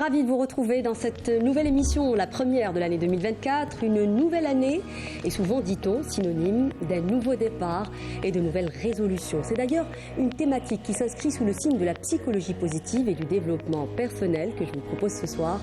ravie de vous retrouver dans cette nouvelle émission, la première de l'année 2024. Une nouvelle année est souvent, dit-on, synonyme d'un nouveau départ et de nouvelles résolutions. C'est d'ailleurs une thématique qui s'inscrit sous le signe de la psychologie positive et du développement personnel que je vous propose ce soir.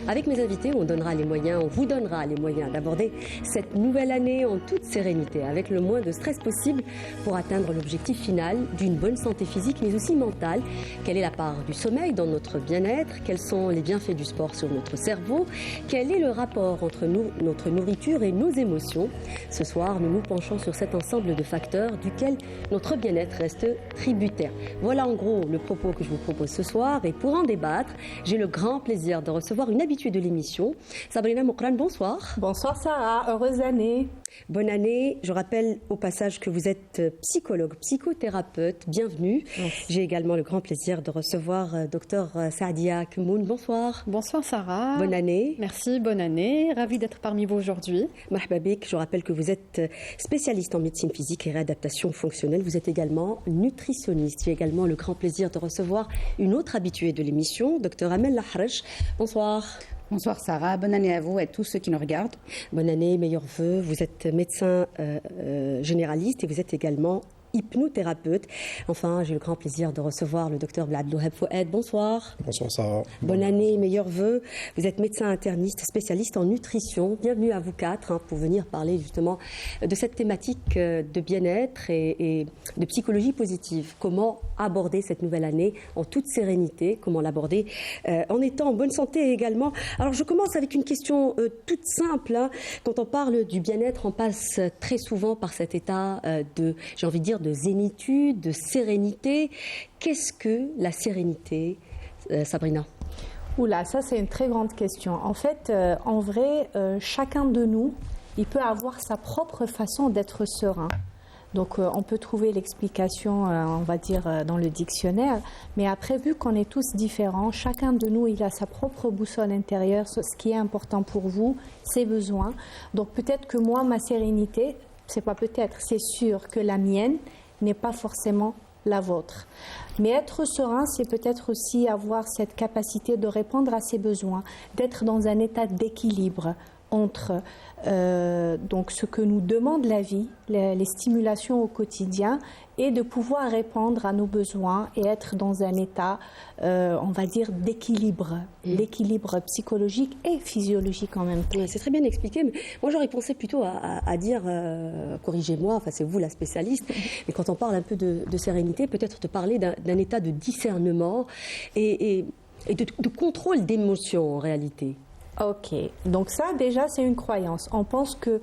Avec mes invités, on vous donnera les moyens d'aborder cette nouvelle année en toute sérénité, avec le moins de stress possible pour atteindre l'objectif final d'une bonne santé physique mais aussi mentale. Quelle est la part du sommeil dans notre bien-être? Quels sont les bienfaits du sport sur notre cerveau? Quel est le rapport entre notre nourriture et nos émotions? Ce soir, nous nous penchons sur cet ensemble de facteurs duquel notre bien-être reste tributaire. Voilà en gros le propos que je vous propose ce soir. Et pour en débattre, j'ai le grand plaisir de recevoir une habituée de l'émission, Sabrina Moukran. Bonsoir. Bonsoir Sarah, heureuse année. Bonne année. Je rappelle au passage que vous êtes psychologue, psychothérapeute. Bienvenue. Merci. J'ai également le grand plaisir de recevoir Dr Saadia Kmoun. Bonsoir. Bonsoir Sarah. Bonne année. Merci, bonne année. Ravie d'être parmi vous aujourd'hui. Marhaba bik. Je rappelle que vous êtes spécialiste en médecine physique et réadaptation fonctionnelle. Vous êtes également nutritionniste. J'ai également le grand plaisir de recevoir une autre habituée de l'émission, Dr Amel Lahraj. Bonsoir. Bonsoir Sarah, bonne année à vous et à tous ceux qui nous regardent. Bonne année, meilleurs vœux. Vous êtes médecin généraliste et vous êtes également hypnothérapeute. Enfin, j'ai le grand plaisir de recevoir le docteur Abdelwahab Fouad. Bonsoir. Bonsoir Sarah. Bonne année, meilleurs vœux. Vous êtes médecin interniste, spécialiste en nutrition. Bienvenue à vous quatre pour venir parler justement de cette thématique de bien-être et de psychologie positive. Comment aborder cette nouvelle année en toute sérénité? Comment l'aborder en étant en bonne santé également? Alors, je commence avec une question toute simple. Quand on parle du bien-être, on passe très souvent par cet état j'ai envie de dire, de zénitude, de sérénité. Qu'est-ce que la sérénité, Sabrina? Oula, ça c'est une très grande question. En fait, en vrai, chacun de nous, il peut avoir sa propre façon d'être serein. Donc on peut trouver l'explication, on va dire, dans le dictionnaire. Mais après, vu qu'on est tous différents, chacun de nous, il a sa propre boussole intérieure, ce qui est important pour vous, ses besoins. Donc peut-être que moi, ma sérénité, c'est pas peut-être, c'est sûr que la mienne n'est pas forcément la vôtre. Mais être serein, c'est peut-être aussi avoir cette capacité de répondre à ses besoins, d'être dans un état d'équilibre entre donc ce que nous demande la vie, les stimulations au quotidien, et de pouvoir répondre à nos besoins et être dans un état, on va dire, d'équilibre, l'équilibre psychologique et physiologique en même temps. C'est très bien expliqué, mais moi j'aurais pensé plutôt à dire, corrigez-moi, enfin c'est vous la spécialiste, mais quand on parle un peu de sérénité, peut-être de parler d'un état de discernement et de contrôle d'émotions en réalité. Ok, donc ça déjà c'est une croyance. On pense que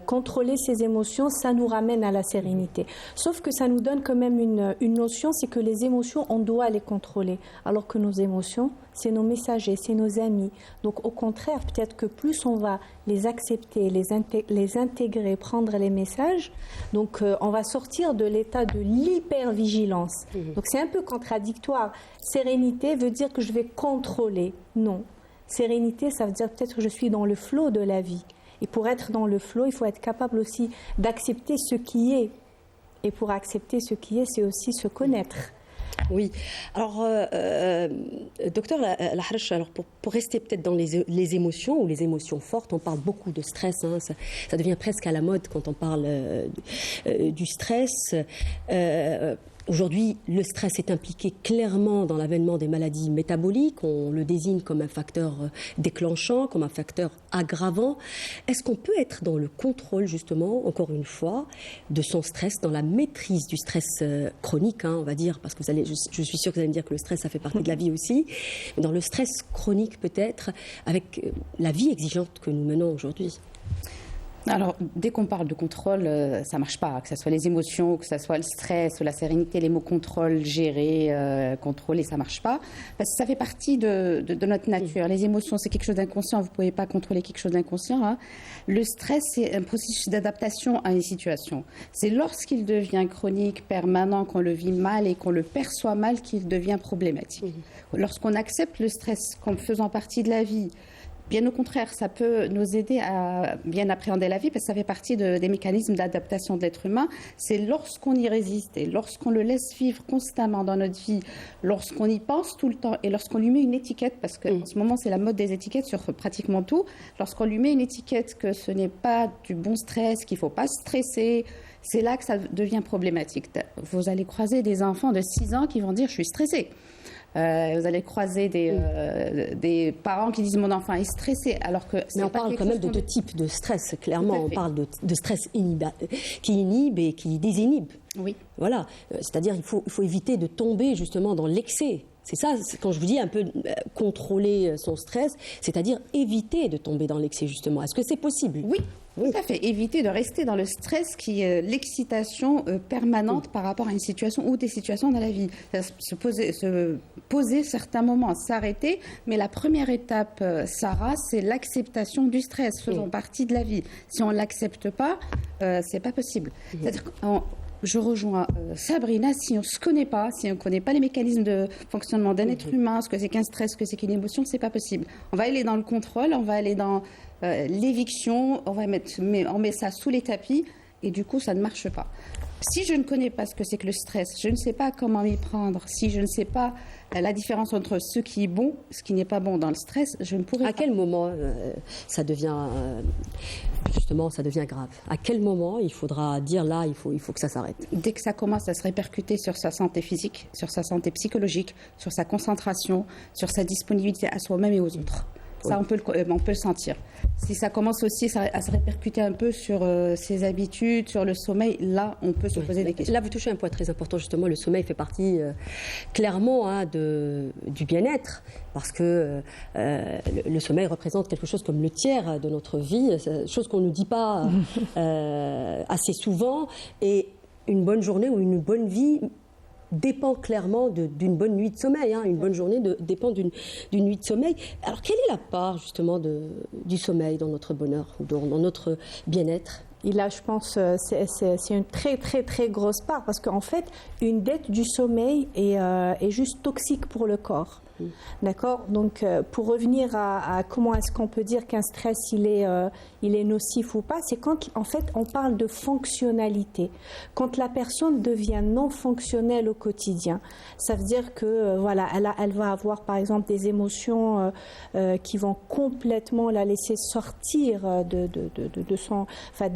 contrôler ses émotions, ça nous ramène à la sérénité. Sauf que ça nous donne quand même une notion, c'est que les émotions, on doit les contrôler. Alors que nos émotions, c'est nos messagers, c'est nos amis. Donc au contraire, peut-être que plus on va les accepter, les intégrer, prendre les messages, donc on va sortir de l'état de l'hypervigilance. Donc c'est un peu contradictoire. Sérénité veut dire que je vais contrôler. Non. Sérénité, ça veut dire peut-être que je suis dans le flot de la vie. Et pour être dans le flot, il faut être capable aussi d'accepter ce qui est. Et pour accepter ce qui est, c'est aussi se connaître. Oui. Alors, docteur Lahraj, alors pour rester peut-être dans les émotions ou les émotions fortes, on parle beaucoup de stress. Ça devient presque à la mode quand on parle du stress. Aujourd'hui, le stress est impliqué clairement dans l'avènement des maladies métaboliques. On le désigne comme un facteur déclenchant, comme un facteur aggravant. Est-ce qu'on peut être dans le contrôle, justement, encore une fois, de son stress, dans la maîtrise du stress chronique, on va dire, parce que je suis sûre que vous allez me dire que le stress, ça fait partie de la vie aussi, mais dans le stress chronique peut-être, avec la vie exigeante que nous menons aujourd'hui? Alors, dès qu'on parle de contrôle, ça ne marche pas. Que ce soit les émotions, que ce soit le stress ou la sérénité, les mots contrôle, gérer, contrôler, ça ne marche pas. Parce que ça fait partie de notre nature. Les émotions, c'est quelque chose d'inconscient. Vous ne pouvez pas contrôler quelque chose d'inconscient. Le stress, c'est un processus d'adaptation à une situation. C'est lorsqu'il devient chronique, permanent, qu'on le vit mal et qu'on le perçoit mal qu'il devient problématique. Lorsqu'on accepte le stress comme faisant partie de la vie, Bien au contraire, ça peut nous aider à bien appréhender la vie parce que ça fait partie des mécanismes d'adaptation de l'être humain. C'est lorsqu'on y résiste et lorsqu'on le laisse vivre constamment dans notre vie, lorsqu'on y pense tout le temps et lorsqu'on lui met une étiquette, parce qu'en ce moment c'est la mode des étiquettes sur pratiquement tout, lorsqu'on lui met une étiquette que ce n'est pas du bon stress, qu'il ne faut pas stresser, c'est là que ça devient problématique. Vous allez croiser des enfants de 6 ans qui vont dire « je suis stressé ». Vous allez croiser des parents qui disent mon enfant est stressé, alors que mais on parle quand même de deux types de stress. Clairement, on parle de stress qui inhibe et qui désinhibe. Oui. Voilà. C'est-à-dire il faut éviter de tomber justement dans l'excès. C'est ça, quand je vous dis un peu contrôler son stress, c'est-à-dire éviter de tomber dans l'excès justement. Est-ce que c'est possible? Oui. Tout à fait. Éviter de rester dans le stress qui est l'excitation permanente par rapport à une situation ou des situations dans la vie. Se poser certains moments, s'arrêter. Mais la première étape, Sarah, c'est l'acceptation du stress, faisant partie de la vie. Si on ne l'accepte pas, c'est pas possible. C'est-à-dire je rejoins Sabrina, si on ne se connaît pas, si on ne connaît pas les mécanismes de fonctionnement d'un être humain, ce que c'est qu'un stress, ce que c'est qu'une émotion, c'est pas possible. On va aller dans le contrôle, on va aller dans l'éviction, on met ça sous les tapis et du coup ça ne marche pas. Si je ne connais pas ce que c'est que le stress, je ne sais pas comment m'y prendre, si je ne sais pas la différence entre ce qui est bon, ce qui n'est pas bon dans le stress, je ne pourrai pas. À quel moment ça devient grave? À quel moment il faudra dire là, il faut que ça s'arrête? Dès que ça commence à se répercuter sur sa santé physique, sur sa santé psychologique, sur sa concentration, sur sa disponibilité à soi-même et aux autres. Ça, on peut le sentir. Si ça commence aussi à se répercuter un peu sur ses habitudes, sur le sommeil, là, on peut se poser des questions. Là, vous touchez un point très important, justement. Le sommeil fait partie clairement du bien-être, parce que le sommeil représente quelque chose comme le tiers de notre vie, chose qu'on ne nous dit pas assez souvent. Et une bonne journée ou une bonne vie dépend clairement d'une bonne nuit de sommeil. Une bonne journée dépend d'une nuit de sommeil. Alors, quelle est la part, justement, du sommeil dans notre bonheur, ou dans notre bien-être? Et là, je pense c'est une très, très, très grosse part, parce qu'en fait, une dette du sommeil est juste toxique pour le corps. D'accord? Donc, pour revenir à comment est-ce qu'on peut dire qu'un stress, il est nocif ou pas, c'est quand, en fait, on parle de fonctionnalité. Quand la personne devient non fonctionnelle au quotidien, ça veut dire que, voilà, elle va avoir, par exemple, des émotions qui vont complètement la laisser sortir de son... Enfin,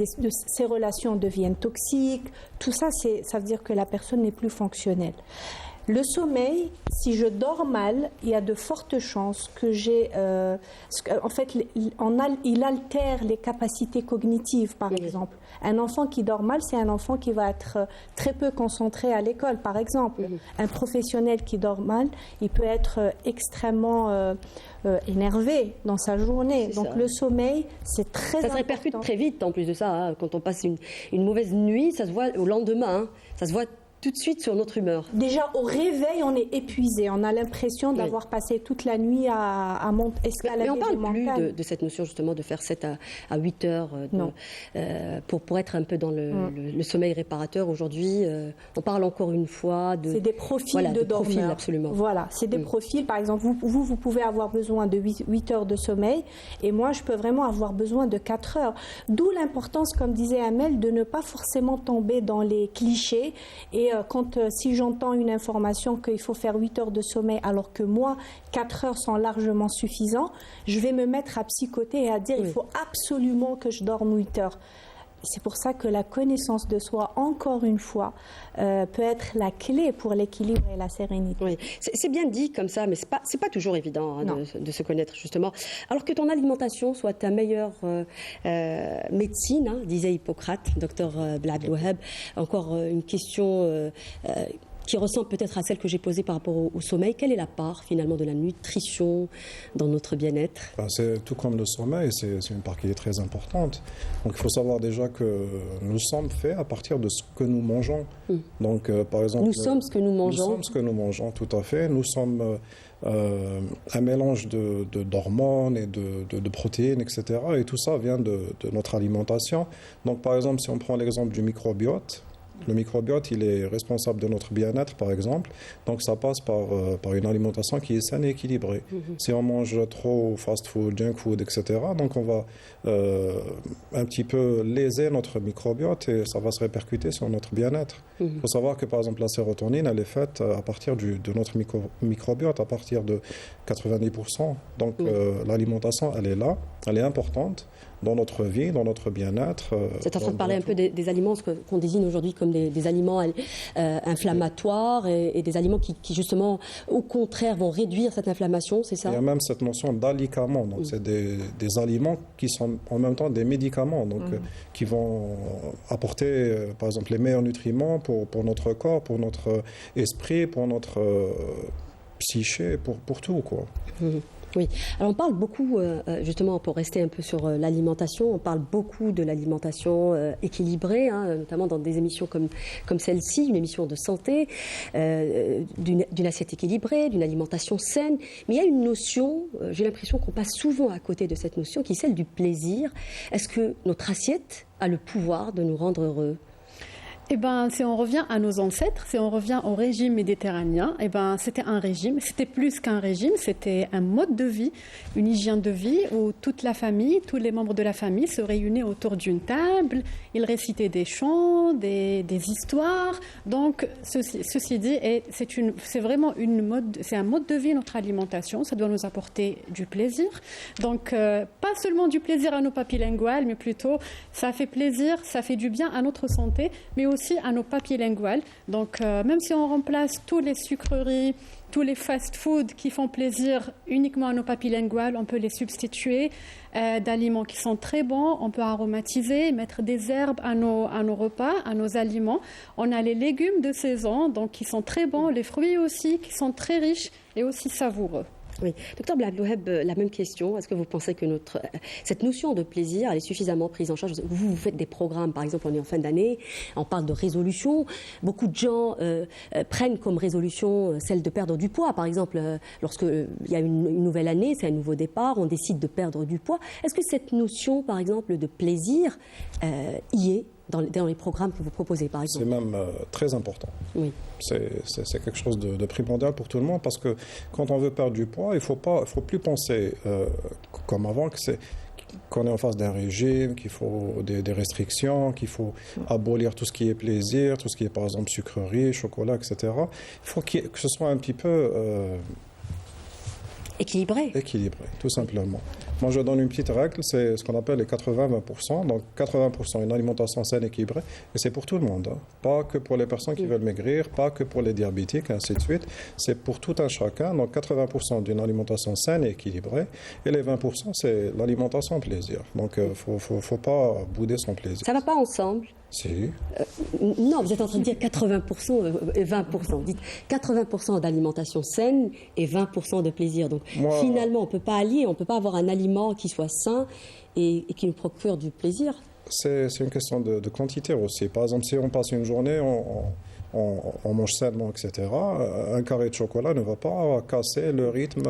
ses relations deviennent toxiques. Tout ça, ça veut dire que la personne n'est plus fonctionnelle. Le sommeil, si je dors mal, il y a de fortes chances que en fait, il altère les capacités cognitives, par exemple. Un enfant qui dort mal, c'est un enfant qui va être très peu concentré à l'école, par exemple. Un professionnel qui dort mal, il peut être extrêmement énervé dans sa journée. Donc le sommeil, c'est très important. Ça se répercute très vite, en plus de ça. Quand on passe une mauvaise nuit, ça se voit au lendemain. Ça se voit tout de suite sur notre humeur. Déjà, au réveil, on est épuisé. On a l'impression d'avoir passé toute la nuit à escalader des montagnes. Mais on parle plus de cette notion, justement, de faire 7 à 8 heures pour être un peu dans le sommeil réparateur. Aujourd'hui, on parle encore une fois de... C'est des profils de dormeurs. Profils, absolument. Voilà, c'est des profils. Par exemple, vous pouvez avoir besoin de 8 heures de sommeil, et moi, je peux vraiment avoir besoin de 4 heures. D'où l'importance, comme disait Amel, de ne pas forcément tomber dans les clichés. Et si j'entends une information qu'il faut faire 8 heures de sommeil alors que moi, 4 heures sont largement suffisants, je vais me mettre à psychoter et à dire il faut absolument que je dorme 8 heures. C'est pour ça que la connaissance de soi, encore une fois, peut être la clé pour l'équilibre et la sérénité. Oui, c'est bien dit comme ça, mais c'est pas toujours évident de se connaître, justement. Alors que ton alimentation soit ta meilleure médecine, disait Hippocrate, docteur Blad Wahab. Encore une question qui ressemble peut-être à celle que j'ai posée par rapport au sommeil. Quelle est la part, finalement, de la nutrition dans notre bien-être? C'est tout comme le sommeil, c'est une part qui est très importante. Donc, il faut savoir déjà que nous sommes faits à partir de ce que nous mangeons. Donc, par exemple... Nous sommes ce que nous mangeons. Nous sommes ce que nous mangeons, tout à fait. Nous sommes un mélange d'hormones et de protéines, etc. Et tout ça vient de notre alimentation. Donc, par exemple, si on prend l'exemple du microbiote, Le microbiote, il est responsable de notre bien-être, par exemple. Donc, ça passe par une alimentation qui est saine et équilibrée. Si on mange trop fast-food, junk food, etc., donc on va un petit peu léser notre microbiote et ça va se répercuter sur notre bien-être. Il faut savoir que, par exemple, la sérotonine, elle est faite à partir de notre microbiote, à partir de 90%. Donc, l'alimentation, elle est là, elle est importante dans notre vie, dans notre bien-être. Vous êtes en train de parler un peu des aliments, ce qu'on désigne aujourd'hui comme des aliments inflammatoires et des aliments qui, justement, au contraire, vont réduire cette inflammation, c'est ça? Il y a même cette notion d'alicaments. Donc, c'est des aliments qui sont en même temps des médicaments, donc qui vont apporter, par exemple, les meilleurs nutriments pour notre corps, pour notre esprit, pour notre psyché, pour tout, quoi. Oui, alors on parle beaucoup, justement, pour rester un peu sur l'alimentation, on parle beaucoup de l'alimentation équilibrée, notamment dans des émissions comme celle-ci, une émission de santé, d'une assiette équilibrée, d'une alimentation saine. Mais il y a une notion, j'ai l'impression qu'on passe souvent à côté de cette notion, qui est celle du plaisir. Est-ce que notre assiette a le pouvoir de nous rendre heureux ? Eh ben, si on revient à nos ancêtres, si on revient au régime méditerranéen, eh ben, c'était un régime, c'était plus qu'un régime, c'était un mode de vie, une hygiène de vie où toute la famille, tous les membres de la famille se réunissaient autour d'une table, ils récitaient des chants, des histoires. Donc, ceci dit, c'est vraiment c'est un mode de vie, notre alimentation, ça doit nous apporter du plaisir. Donc, pas seulement du plaisir à nos papilles linguales, mais plutôt ça fait plaisir, ça fait du bien à notre santé, mais aussi à nos papilles linguales. Donc, même si on remplace toutes les sucreries, tous les fast-foods qui font plaisir uniquement à nos papilles linguales, on peut les substituer d'aliments qui sont très bons. On peut aromatiser, mettre des herbes à nos repas, à nos aliments. On a les légumes de saison, donc qui sont très bons, les fruits aussi, qui sont très riches et aussi savoureux. Oui. Docteur Blablouheb, la même question. Est-ce que vous pensez que cette notion de plaisir, elle est suffisamment prise en charge? Vous faites des programmes, par exemple, on est en fin d'année, on parle de résolution. Beaucoup de gens prennent comme résolution celle de perdre du poids. Par exemple, lorsqu'il y a une nouvelle année, c'est un nouveau départ, on décide de perdre du poids. Est-ce que cette notion, par exemple, de plaisir y est dans les programmes que vous proposez, par exemple? C'est même très important. Oui. C'est quelque chose de primordial pour tout le monde parce que quand on veut perdre du poids, il faut plus penser comme avant qu'on est en face d'un régime, qu'il faut des restrictions, qu'il faut abolir tout ce qui est plaisir, tout ce qui est par exemple sucreries, chocolat, etc. Il faut que ce soit un petit peu équilibré, tout simplement. Moi, je donne une petite règle, c'est ce qu'on appelle les 80-20%. Donc, 80% une alimentation saine, équilibrée, et c'est pour tout le monde. Pas que pour les personnes qui veulent maigrir, pas que pour les diabétiques, ainsi de suite. C'est pour tout un chacun. Donc, 80% d'une alimentation saine et équilibrée, et les 20%, c'est l'alimentation plaisir. Donc, faut pas bouder son plaisir. Ça ne va pas ensemble? Si. Non, vous êtes en train de dire 80% et 20%. Vous dites 80% d'alimentation saine et 20% de plaisir. Donc finalement, on ne peut pas allier, on ne peut pas avoir un aliment qui soit sain et qui nous procure du plaisir. C'est une question de quantité aussi. Par exemple, si on passe une journée, on mange sainement, etc., un carré de chocolat ne va pas casser le rythme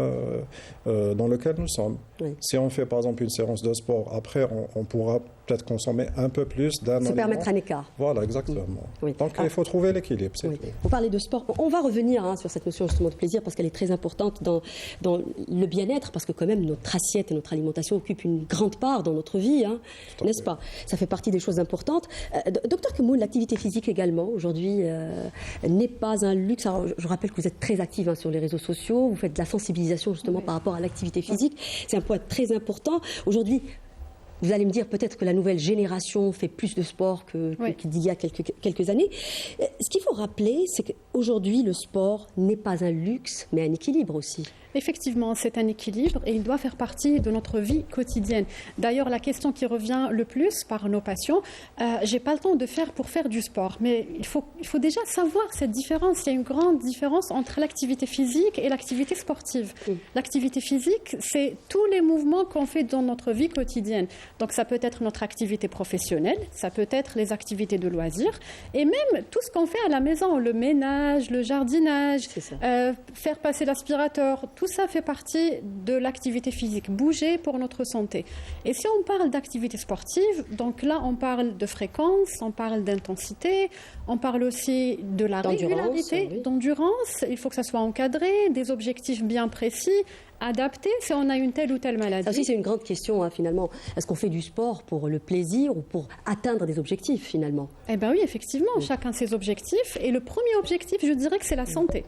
dans lequel nous sommes. Oui. Si on fait par exemple une séance de sport, après on pourra peut-être consommer un peu plus d'un aliment. Se permettre un écart. Voilà, exactement. Oui. Donc il faut trouver l'équilibre, c'est tout. Vous parlez de sport. On va revenir sur cette notion justement de plaisir parce qu'elle est très importante dans le bien-être, parce que quand même notre assiette et notre alimentation occupent une grande part dans notre vie, n'est-ce pas? Ça fait partie des choses importantes. Docteur Kemoun, l'activité physique également, aujourd'hui, n'est pas un luxe. Alors, je rappelle que vous êtes très active sur les réseaux sociaux, vous faites de la sensibilisation justement par rapport à l'activité physique. C'est un point très important. Aujourd'hui, vous allez me dire peut-être que la nouvelle génération fait plus de sport qu'il y a quelques années. Ce qu'il faut rappeler, c'est qu'aujourd'hui, le sport n'est pas un luxe, mais un équilibre aussi. Effectivement, c'est un équilibre et il doit faire partie de notre vie quotidienne. D'ailleurs, la question qui revient le plus par nos patients, j'ai pas le temps de faire pour faire du sport. Mais il faut déjà savoir cette différence. Il y a une grande différence entre l'activité physique et l'activité sportive. L'activité physique, c'est tous les mouvements qu'on fait dans notre vie quotidienne. Donc, ça peut être notre activité professionnelle, ça peut être les activités de loisirs et même tout ce qu'on fait à la maison, le ménage, le jardinage, faire passer l'aspirateur. tout ça fait partie de l'activité physique, bouger pour notre santé. Et si on parle d'activité sportive, donc là on parle de fréquence, on parle d'intensité, on parle aussi de la régularité, d'endurance, il faut que ça soit encadré, des objectifs bien précis, adaptés si on a une telle ou telle maladie. Ça aussi, c'est une grande question, finalement. Est-ce qu'on fait du sport pour le plaisir ou pour atteindre des objectifs, finalement? Eh bien oui, effectivement, chacun ses objectifs. Et le premier objectif, je dirais que c'est la santé.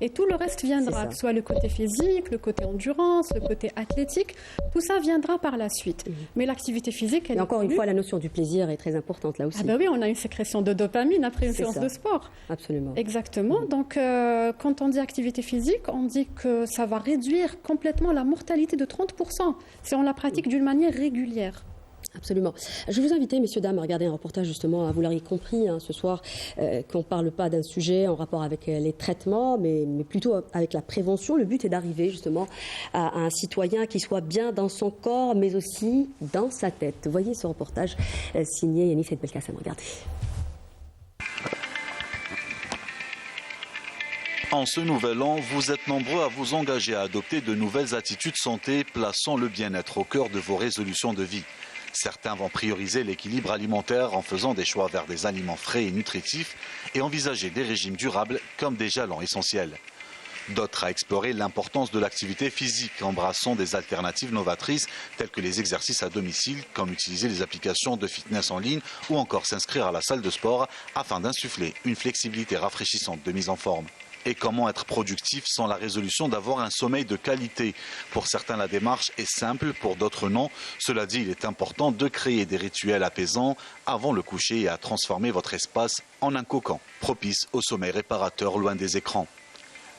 Et tout le reste viendra, que ce soit le côté physique, le côté endurance, le côté athlétique, tout ça viendra par la suite. Mais l'activité physique, elle et encore une fois, la notion du plaisir est très importante là aussi. Ah ben oui, on a une sécrétion de dopamine après une séance de sport. Absolument. Exactement. Donc, quand on dit activité physique, on dit que ça va réduire complètement la mortalité de 30% si on la pratique d'une manière régulière. Absolument. Je vous invite, messieurs, dames, à regarder un reportage justement, vous l'aurez compris ce soir, qu'on ne parle pas d'un sujet en rapport avec les traitements, mais plutôt avec la prévention. Le but est d'arriver justement à un citoyen qui soit bien dans son corps, mais aussi dans sa tête. Voyez ce reportage signé Yanis Belkacem. Regardez. En ce nouvel an, vous êtes nombreux à vous engager à adopter de nouvelles attitudes santé, plaçant le bien-être au cœur de vos résolutions de vie. Certains vont prioriser l'équilibre alimentaire en faisant des choix vers des aliments frais et nutritifs et envisager des régimes durables comme des jalons essentiels. D'autres à explorer l'importance de l'activité physique, embrassant des alternatives novatrices telles que les exercices à domicile, comme utiliser les applications de fitness en ligne ou encore s'inscrire à la salle de sport afin d'insuffler une flexibilité rafraîchissante de mise en forme. Et comment être productif sans la résolution d'avoir un sommeil de qualité? Pour certains, la démarche est simple, pour d'autres non. Cela dit, il est important de créer des rituels apaisants avant le coucher et à transformer votre espace en un cocon propice au sommeil réparateur loin des écrans.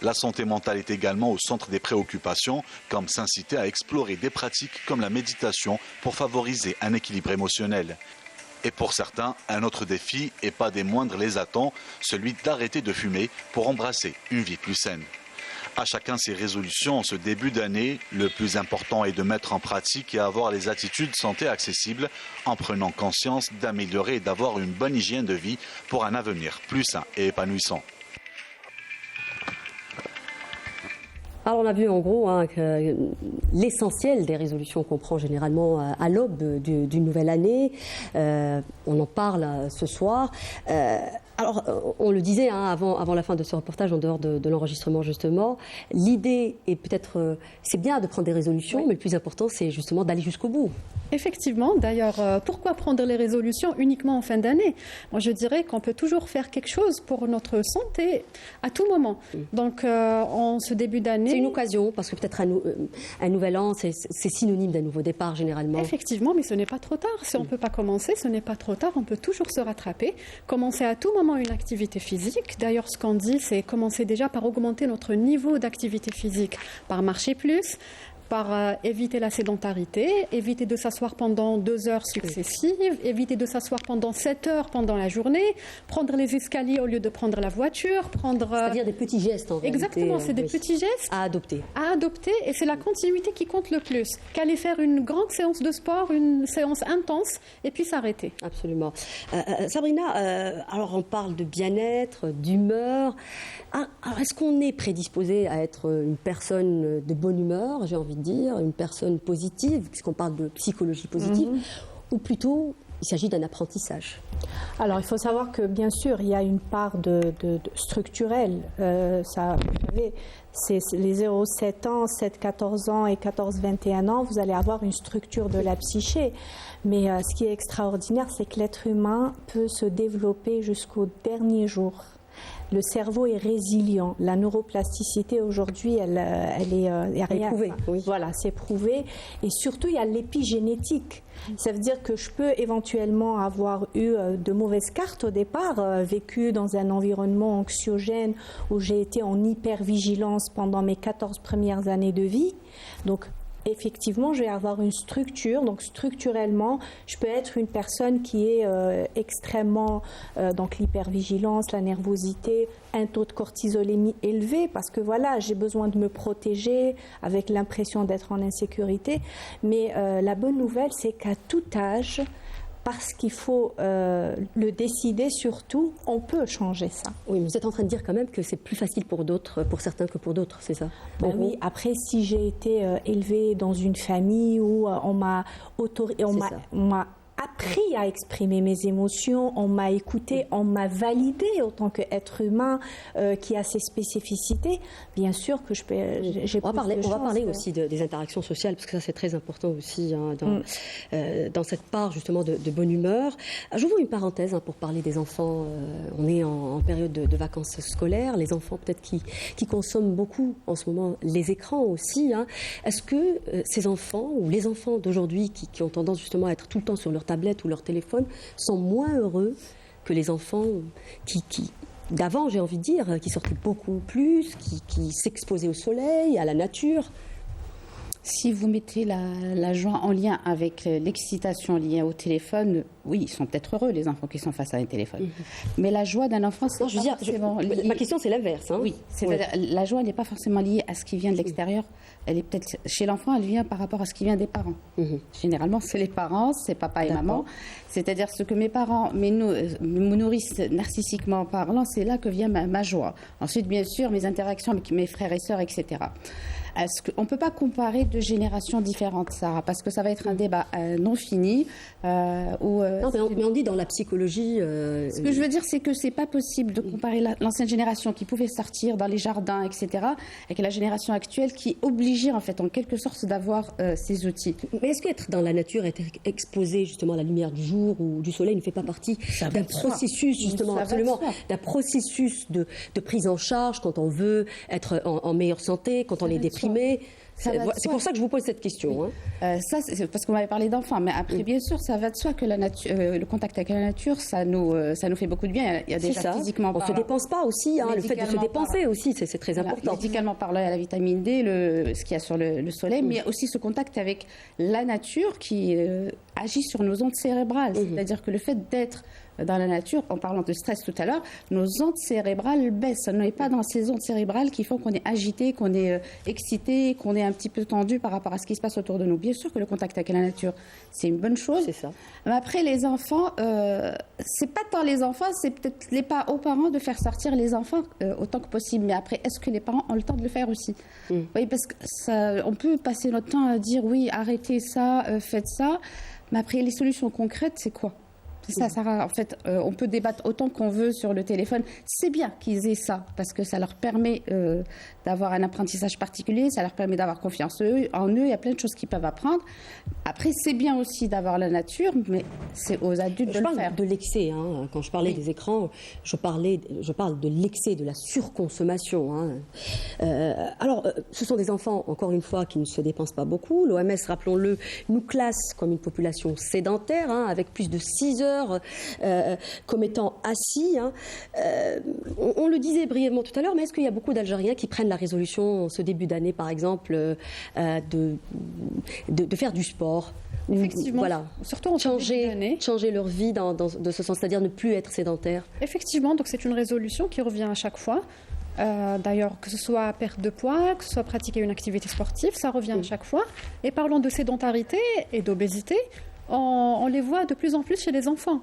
La santé mentale est également au centre des préoccupations, comme s'inciter à explorer des pratiques comme la méditation pour favoriser un équilibre émotionnel. Et pour certains, un autre défi, et pas des moindres, les attend, celui d'arrêter de fumer pour embrasser une vie plus saine. À chacun ses résolutions en ce début d'année. Le plus important est de mettre en pratique et avoir les attitudes santé accessibles en prenant conscience d'améliorer et d'avoir une bonne hygiène de vie pour un avenir plus sain et épanouissant. Alors on a vu en gros que l'essentiel des résolutions qu'on prend généralement à l'aube d'une nouvelle année, on en parle ce soir. Alors, on le disait avant la fin de ce reportage, en dehors de l'enregistrement justement, l'idée est peut-être, c'est bien de prendre des résolutions, mais le plus important c'est justement d'aller jusqu'au bout. Effectivement, d'ailleurs, pourquoi prendre les résolutions uniquement en fin d'année? Moi je dirais qu'on peut toujours faire quelque chose pour notre santé à tout moment. Donc en ce début d'année... C'est une occasion, parce que peut-être un nouvel an, c'est synonyme d'un nouveau départ généralement. Effectivement, mais ce n'est pas trop tard. Si on ne peut pas commencer, ce n'est pas trop tard, on peut toujours se rattraper, commencer à tout moment une activité physique. D'ailleurs, ce qu'on dit, c'est commencer déjà par augmenter notre niveau d'activité physique, par marcher plus, par éviter la sédentarité, éviter de s'asseoir pendant 2 heures successives, éviter de s'asseoir pendant 7 heures pendant la journée, prendre les escaliers au lieu de prendre la voiture, C'est-à-dire des petits gestes en réalité. Exactement, c'est des petits gestes à adopter. À adopter, et c'est la continuité qui compte le plus. Qu'aller faire une grande séance de sport, une séance intense, et puis s'arrêter. Absolument. Sabrina, alors on parle de bien-être, d'humeur. Alors est-ce qu'on est prédisposé à être une personne de bonne humeur, j'ai envie de dire, une personne positive, puisqu'on parle de psychologie positive, ou plutôt il s'agit d'un apprentissage? Alors, il faut savoir que, bien sûr, il y a une part de structurelle. Ça, vous savez, c'est les 0-7 ans, 7-14 ans et 14-21 ans, vous allez avoir une structure de la psyché. Mais ce qui est extraordinaire, c'est que l'être humain peut se développer jusqu'au dernier jour. Le cerveau est résilient. La neuroplasticité aujourd'hui, elle est prouvée. Oui. Voilà, c'est prouvé. Et surtout, il y a l'épigénétique. Ça veut dire que je peux éventuellement avoir eu de mauvaises cartes au départ, vécu dans un environnement anxiogène où j'ai été en hypervigilance pendant mes 14 premières années de vie. Donc, effectivement, je vais avoir une structure. Donc, structurellement, je peux être une personne qui est extrêmement... donc, l'hypervigilance, la nervosité, un taux de cortisolémie élevé parce que, voilà, j'ai besoin de me protéger avec l'impression d'être en insécurité. Mais la bonne nouvelle, c'est qu'à tout âge, parce qu'il faut le décider surtout, on peut changer ça. Oui, mais vous êtes en train de dire quand même que c'est plus facile pour d'autres, pour certains que pour d'autres, c'est ça? Ben oui, après, si j'ai été élevée dans une famille où on m'a appris à exprimer mes émotions, on m'a écouté, on m'a validé en tant qu'être humain qui a ses spécificités. Bien sûr que j'ai On va parler aussi des interactions sociales, parce que ça c'est très important aussi dans cette part justement de bonne humeur. J'ouvre une parenthèse pour parler des enfants. On est en période de vacances scolaires. Les enfants peut-être qui consomment beaucoup en ce moment les écrans aussi. Est-ce que ces enfants ou les enfants d'aujourd'hui qui ont tendance justement à être tout le temps sur leur tablette ou leur téléphone sont moins heureux que les enfants qui d'avant, j'ai envie de dire, qui sortaient beaucoup plus, qui s'exposaient au soleil, à la nature? Si vous mettez la joie en lien avec l'excitation liée au téléphone, oui, ils sont peut-être heureux, les enfants qui sont face à un téléphone. Mais la joie d'un enfant, c'est je veux dire, ma question, c'est l'inverse. Oui, c'est-à-dire la joie n'est pas forcément liée à ce qui vient de l'extérieur. Elle est peut-être chez l'enfant, elle vient par rapport à ce qui vient des parents. Généralement, c'est les parents, c'est papa et maman. C'est-à-dire ce que mes parents me nourrissent narcissiquement parlant, c'est là que vient ma joie. Ensuite, bien sûr, mes interactions avec mes frères et sœurs, etc. On ne peut pas comparer deux générations différentes, Sarah, parce que ça va être un débat non fini. Non, mais on dit dans la psychologie... Ce que je veux dire, c'est que ce n'est pas possible de comparer l'ancienne génération qui pouvait sortir dans les jardins, etc., avec la génération actuelle qui est obligée, en fait, en quelque sorte, d'avoir ces outils. Mais est-ce qu'être dans la nature, être exposé justement à la lumière du jour ou du soleil ne fait pas partie d'un processus, justement, absolument, d'un processus de prise en charge quand on veut être en meilleure santé, quand on est déprimé? C'est pour ça que je vous pose cette question. Ça, c'est parce qu'on m'avait parlé d'enfants, mais après, bien sûr, ça va de soi que le contact avec la nature, ça nous fait beaucoup de bien. Il y a déjà physiquement parlant. On ne se dépense pas aussi, le fait de se dépenser aussi, c'est très important. Médicalement parlant, il y a la vitamine D, ce qu'il y a sur le soleil, mais il y a aussi ce contact avec la nature qui agit sur nos ondes cérébrales. C'est-à-dire que le fait d'être dans la nature, en parlant de stress tout à l'heure, nos ondes cérébrales baissent. On n'est pas dans ces ondes cérébrales qui font qu'on est agité, qu'on est excité, qu'on est un petit peu tendu par rapport à ce qui se passe autour de nous. Bien sûr que le contact avec la nature, c'est une bonne chose. C'est ça. Mais après, les enfants, c'est pas tant les enfants, c'est peut-être aux parents de faire sortir les enfants autant que possible. Mais après, est-ce que les parents ont le temps de le faire aussi? Oui, parce qu'on peut passer notre temps à dire oui, arrêtez ça, faites ça. Mais après, les solutions concrètes, c'est quoi? C'est ça, Sarah. En fait, on peut débattre autant qu'on veut sur le téléphone. C'est bien qu'ils aient ça, parce que ça leur permet d'avoir un apprentissage particulier, ça leur permet d'avoir confiance en eux. Il y a plein de choses qu'ils peuvent apprendre. Après, c'est bien aussi d'avoir la nature, mais c'est aux adultes de le faire. Je parle de l'excès. Quand je parlais des écrans, je parle de l'excès, de la surconsommation. Alors, ce sont des enfants, encore une fois, qui ne se dépensent pas beaucoup. L'OMS, rappelons-le, nous classe comme une population sédentaire, avec plus de 6 heures comme étant assis. On le disait brièvement tout à l'heure, mais est-ce qu'il y a beaucoup d'Algériens qui prennent la résolution, ce début d'année par exemple, de faire du sport? Effectivement, voilà, surtout en changer leur vie de ce sens, c'est-à-dire ne plus être sédentaire. Effectivement, donc c'est une résolution qui revient à chaque fois. D'ailleurs, que ce soit perte de poids, que ce soit pratiquer une activité sportive, ça revient à chaque fois. Et parlons de sédentarité et d'obésité, on les voit de plus en plus chez les enfants.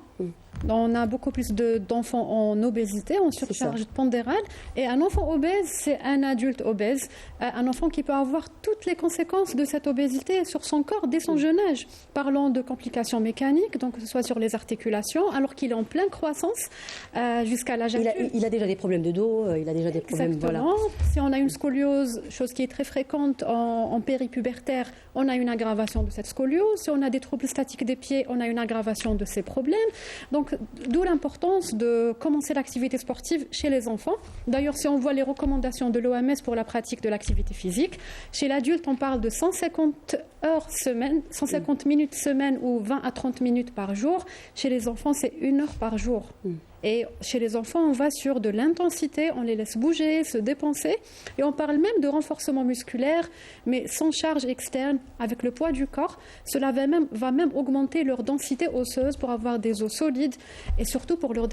On a beaucoup plus d'enfants en obésité, en surcharge pondérale. Et un enfant obèse, c'est un adulte obèse. Un enfant qui peut avoir toutes les conséquences de cette obésité sur son corps dès son jeune âge. Parlons de complications mécaniques, donc que ce soit sur les articulations, alors qu'il est en pleine croissance jusqu'à l'âge adulte. Il a déjà des problèmes de dos, il a déjà des problèmes... Exactement. Voilà. Si on a une scoliose, chose qui est très fréquente en péripubertaire, on a une aggravation de cette scoliose. Si on a des troubles statiques des pieds, on a une aggravation de ces problèmes. Donc, d'où l'importance de commencer l'activité sportive chez les enfants. D'ailleurs, si on voit les recommandations de l'OMS pour la pratique de l'activité physique, chez l'adulte, on parle de 150 heures semaine, 150 minutes semaine ou 20 à 30 minutes par jour. Chez les enfants, c'est 1 heure par jour. Et chez les enfants, on va sur de l'intensité, on les laisse bouger, se dépenser. Et on parle même de renforcement musculaire, mais sans charge externe, avec le poids du corps. Cela va même augmenter leur densité osseuse pour avoir des os solides et surtout pour leur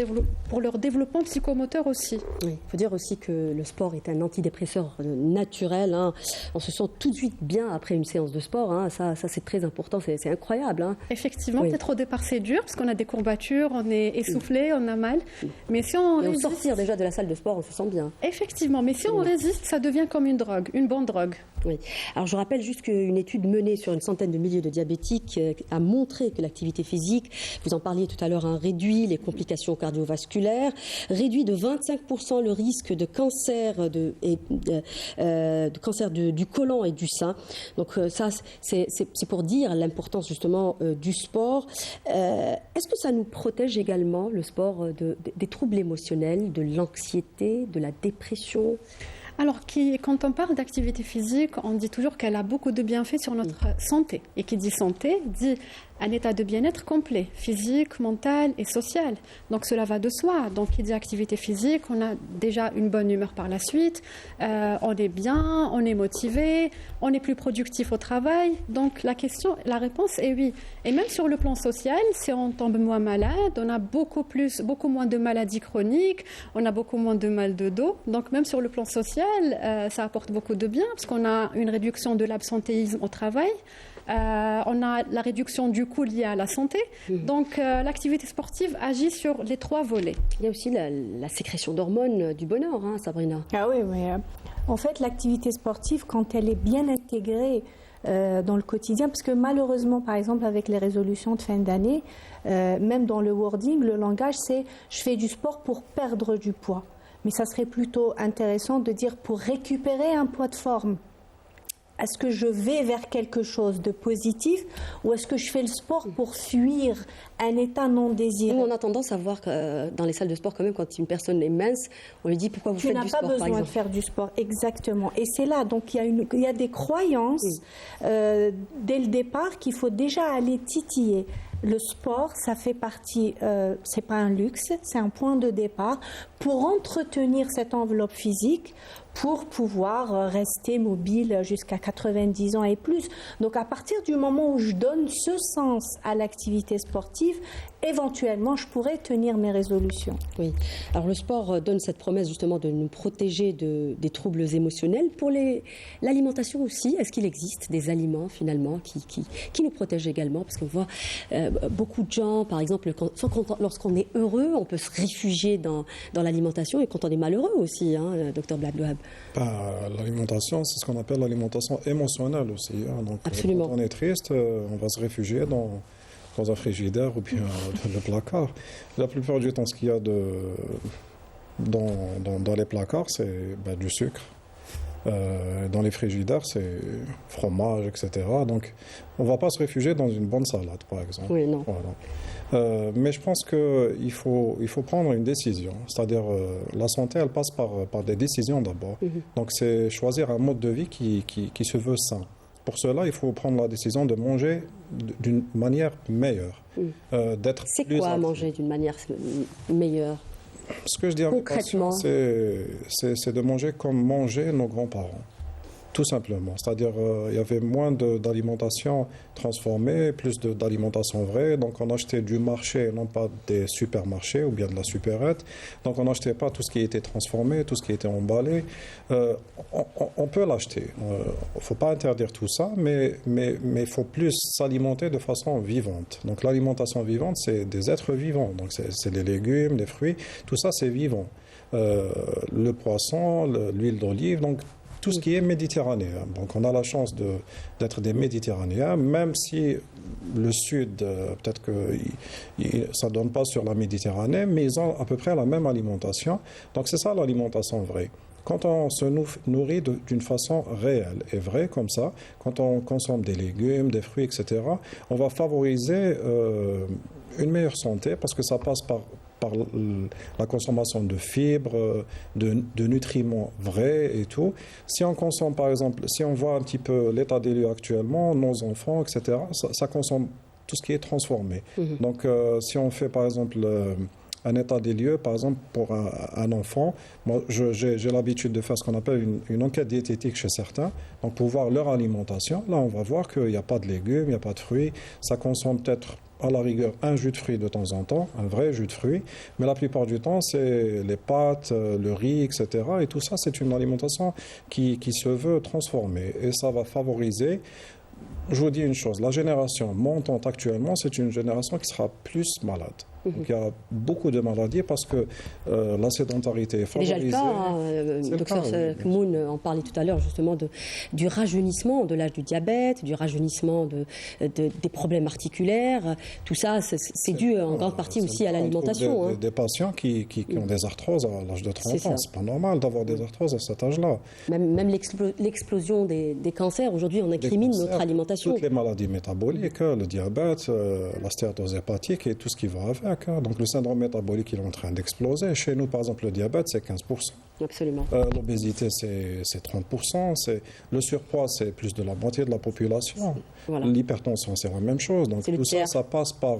développement psychomoteur aussi. Oui, il faut dire aussi que le sport est un antidépresseur naturel. Hein. On se sent tout de suite bien après une séance de sport. Hein. Ça c'est très important, c'est incroyable. Hein. Effectivement, peut-être au départ c'est dur parce qu'on a des courbatures, on est essoufflé, on a mal. Mais si on résiste... sortir déjà de la salle de sport, on se sent bien. Effectivement, mais si on résiste, ça devient comme une drogue, une bonne drogue. Oui. Alors je rappelle juste qu'une étude menée sur une centaine de milliers de diabétiques a montré que l'activité physique, vous en parliez tout à l'heure, réduit les complications cardiovasculaires, réduit de 25% le risque de cancer, de cancer du côlon et du sein. Donc ça, c'est pour dire l'importance justement du sport. Est-ce que ça nous protège également, le sport, des troubles émotionnels, de l'anxiété, de la dépression ? Alors, quand on parle d'activité physique, on dit toujours qu'elle a beaucoup de bienfaits sur notre santé. Et qui dit santé, dit un état de bien-être complet, physique, mental et social. Donc cela va de soi. Donc qui dit activité physique, on a déjà une bonne humeur par la suite, on est bien, on est motivé, on est plus productif au travail. Donc la réponse est oui. Et même sur le plan social, si on tombe moins malade, on a beaucoup moins de maladies chroniques, on a beaucoup moins de mal de dos. Donc même sur le plan social, ça apporte beaucoup de bien parce qu'on a une réduction de l'absentéisme au travail. On a la réduction du coût lié à la santé. Donc l'activité sportive agit sur les 3 volets. Il y a aussi la sécrétion d'hormones du bonheur, hein, Sabrina. Ah oui, mais en fait l'activité sportive, quand elle est bien intégrée dans le quotidien, parce que malheureusement, par exemple, avec les résolutions de fin d'année, même dans le wording, le langage, c'est « je fais du sport pour perdre du poids ». Mais ça serait plutôt intéressant de dire « pour récupérer un poids de forme ». Est-ce que je vais vers quelque chose de positif ou est-ce que je fais le sport pour fuir un état non désiré ? Nous, on a tendance à voir que dans les salles de sport, quand même, quand une personne est mince, on lui dit pourquoi vous faites du sport, par exemple. Tu n'as pas besoin de faire du sport, exactement. Et c'est là, donc il y a des croyances dès le départ qu'il faut déjà aller titiller. Le sport, ça fait partie, c'est pas un luxe, c'est un point de départ pour entretenir cette enveloppe physique, pour pouvoir rester mobile jusqu'à 90 ans et plus. Donc à partir du moment où je donne ce sens à l'activité sportive, éventuellement je pourrais tenir mes résolutions. Oui. Alors le sport donne cette promesse justement de nous protéger des troubles émotionnels. Pour l'alimentation aussi, est-ce qu'il existe des aliments finalement qui nous protègent également ? Parce qu'on voit beaucoup de gens, par exemple, lorsqu'on est heureux, on peut se réfugier dans l'alimentation, et quand on est malheureux aussi, hein, docteur Blablouab. L'alimentation, c'est ce qu'on appelle l'alimentation émotionnelle aussi. Hein. Donc, absolument. Quand on est triste, on va se réfugier dans un frigidaire ou bien le placard. La plupart du temps, ce qu'il y a dans les placards, c'est du sucre. Dans les frigidaires, c'est fromage, etc. Donc, on ne va pas se réfugier dans une bonne salade, par exemple. Oui, non. Voilà. Mais je pense qu'il faut prendre une décision. C'est-à-dire, la santé, elle passe par des décisions d'abord. Donc, c'est choisir un mode de vie qui se veut sain. Pour cela, il faut prendre la décision de manger d'une manière meilleure. C'est quoi manger d'une manière meilleure ? Ce que je dis à mes patients, c'est de manger comme mangeaient nos grands-parents. Tout simplement. C'est-à-dire, il y avait moins d'alimentation transformée, plus d'alimentation vraie. Donc, on achetait du marché, non pas des supermarchés ou bien de la supérette. Donc, on n'achetait pas tout ce qui était transformé, tout ce qui était emballé. On peut l'acheter. Il ne faut pas interdire tout ça, mais il faut plus s'alimenter de façon vivante. Donc, l'alimentation vivante, c'est des êtres vivants. Donc, c'est les légumes, les fruits. Tout ça, c'est vivant. Le poisson, l'huile d'olive. Donc, tout ce qui est méditerranéen. Donc on a la chance d'être des Méditerranéens, même si le Sud, peut-être que ça ne donne pas sur la Méditerranée, mais ils ont à peu près la même alimentation. Donc c'est ça l'alimentation vraie. Quand on se nourrit d'une façon réelle et vraie comme ça, quand on consomme des légumes, des fruits, etc., on va favoriser une meilleure santé parce que ça passe par la consommation de fibres, de nutriments vrais et tout. Si on consomme, par exemple, si on voit un petit peu l'état des lieux actuellement, nos enfants, etc., ça consomme tout ce qui est transformé. Donc, si on fait, par exemple, un état des lieux, par exemple, pour un enfant. Moi, j'ai l'habitude de faire ce qu'on appelle une enquête diététique chez certains, donc pour voir leur alimentation. Là, on va voir qu'il n'y a pas de légumes, il n'y a pas de fruits. Ça consomme peut-être à la rigueur un jus de fruits de temps en temps, un vrai jus de fruits, mais la plupart du temps, c'est les pâtes, le riz, etc. Et tout ça, c'est une alimentation qui se veut transformer. Et ça va favoriser. Je vous dis une chose, la génération montante actuellement, c'est une génération qui sera plus malade. Donc il y a beaucoup de maladies parce que la sédentarité est favorisée. C'est déjà le cas, docteur Kmoun en parlait tout à l'heure justement du rajeunissement, de l'âge du diabète, du rajeunissement des problèmes articulaires. Tout ça, c'est dû en grande partie aussi à l'alimentation. Des patients qui ont des arthroses à l'âge de 30 ans. C'est pas normal d'avoir des arthroses à cet âge-là. Même l'explosion des cancers, aujourd'hui on incrimine notre alimentation. Toutes les maladies métaboliques, le diabète, la stéatose hépatique et tout ce qui va avec. Donc le syndrome métabolique il est en train d'exploser. Chez nous, par exemple, le diabète, c'est 15%. Absolument. L'obésité, c'est 30%. Le surpoids, c'est plus de la moitié de la population. Voilà. L'hypertension, c'est la même chose. Donc tout ça, ça passe par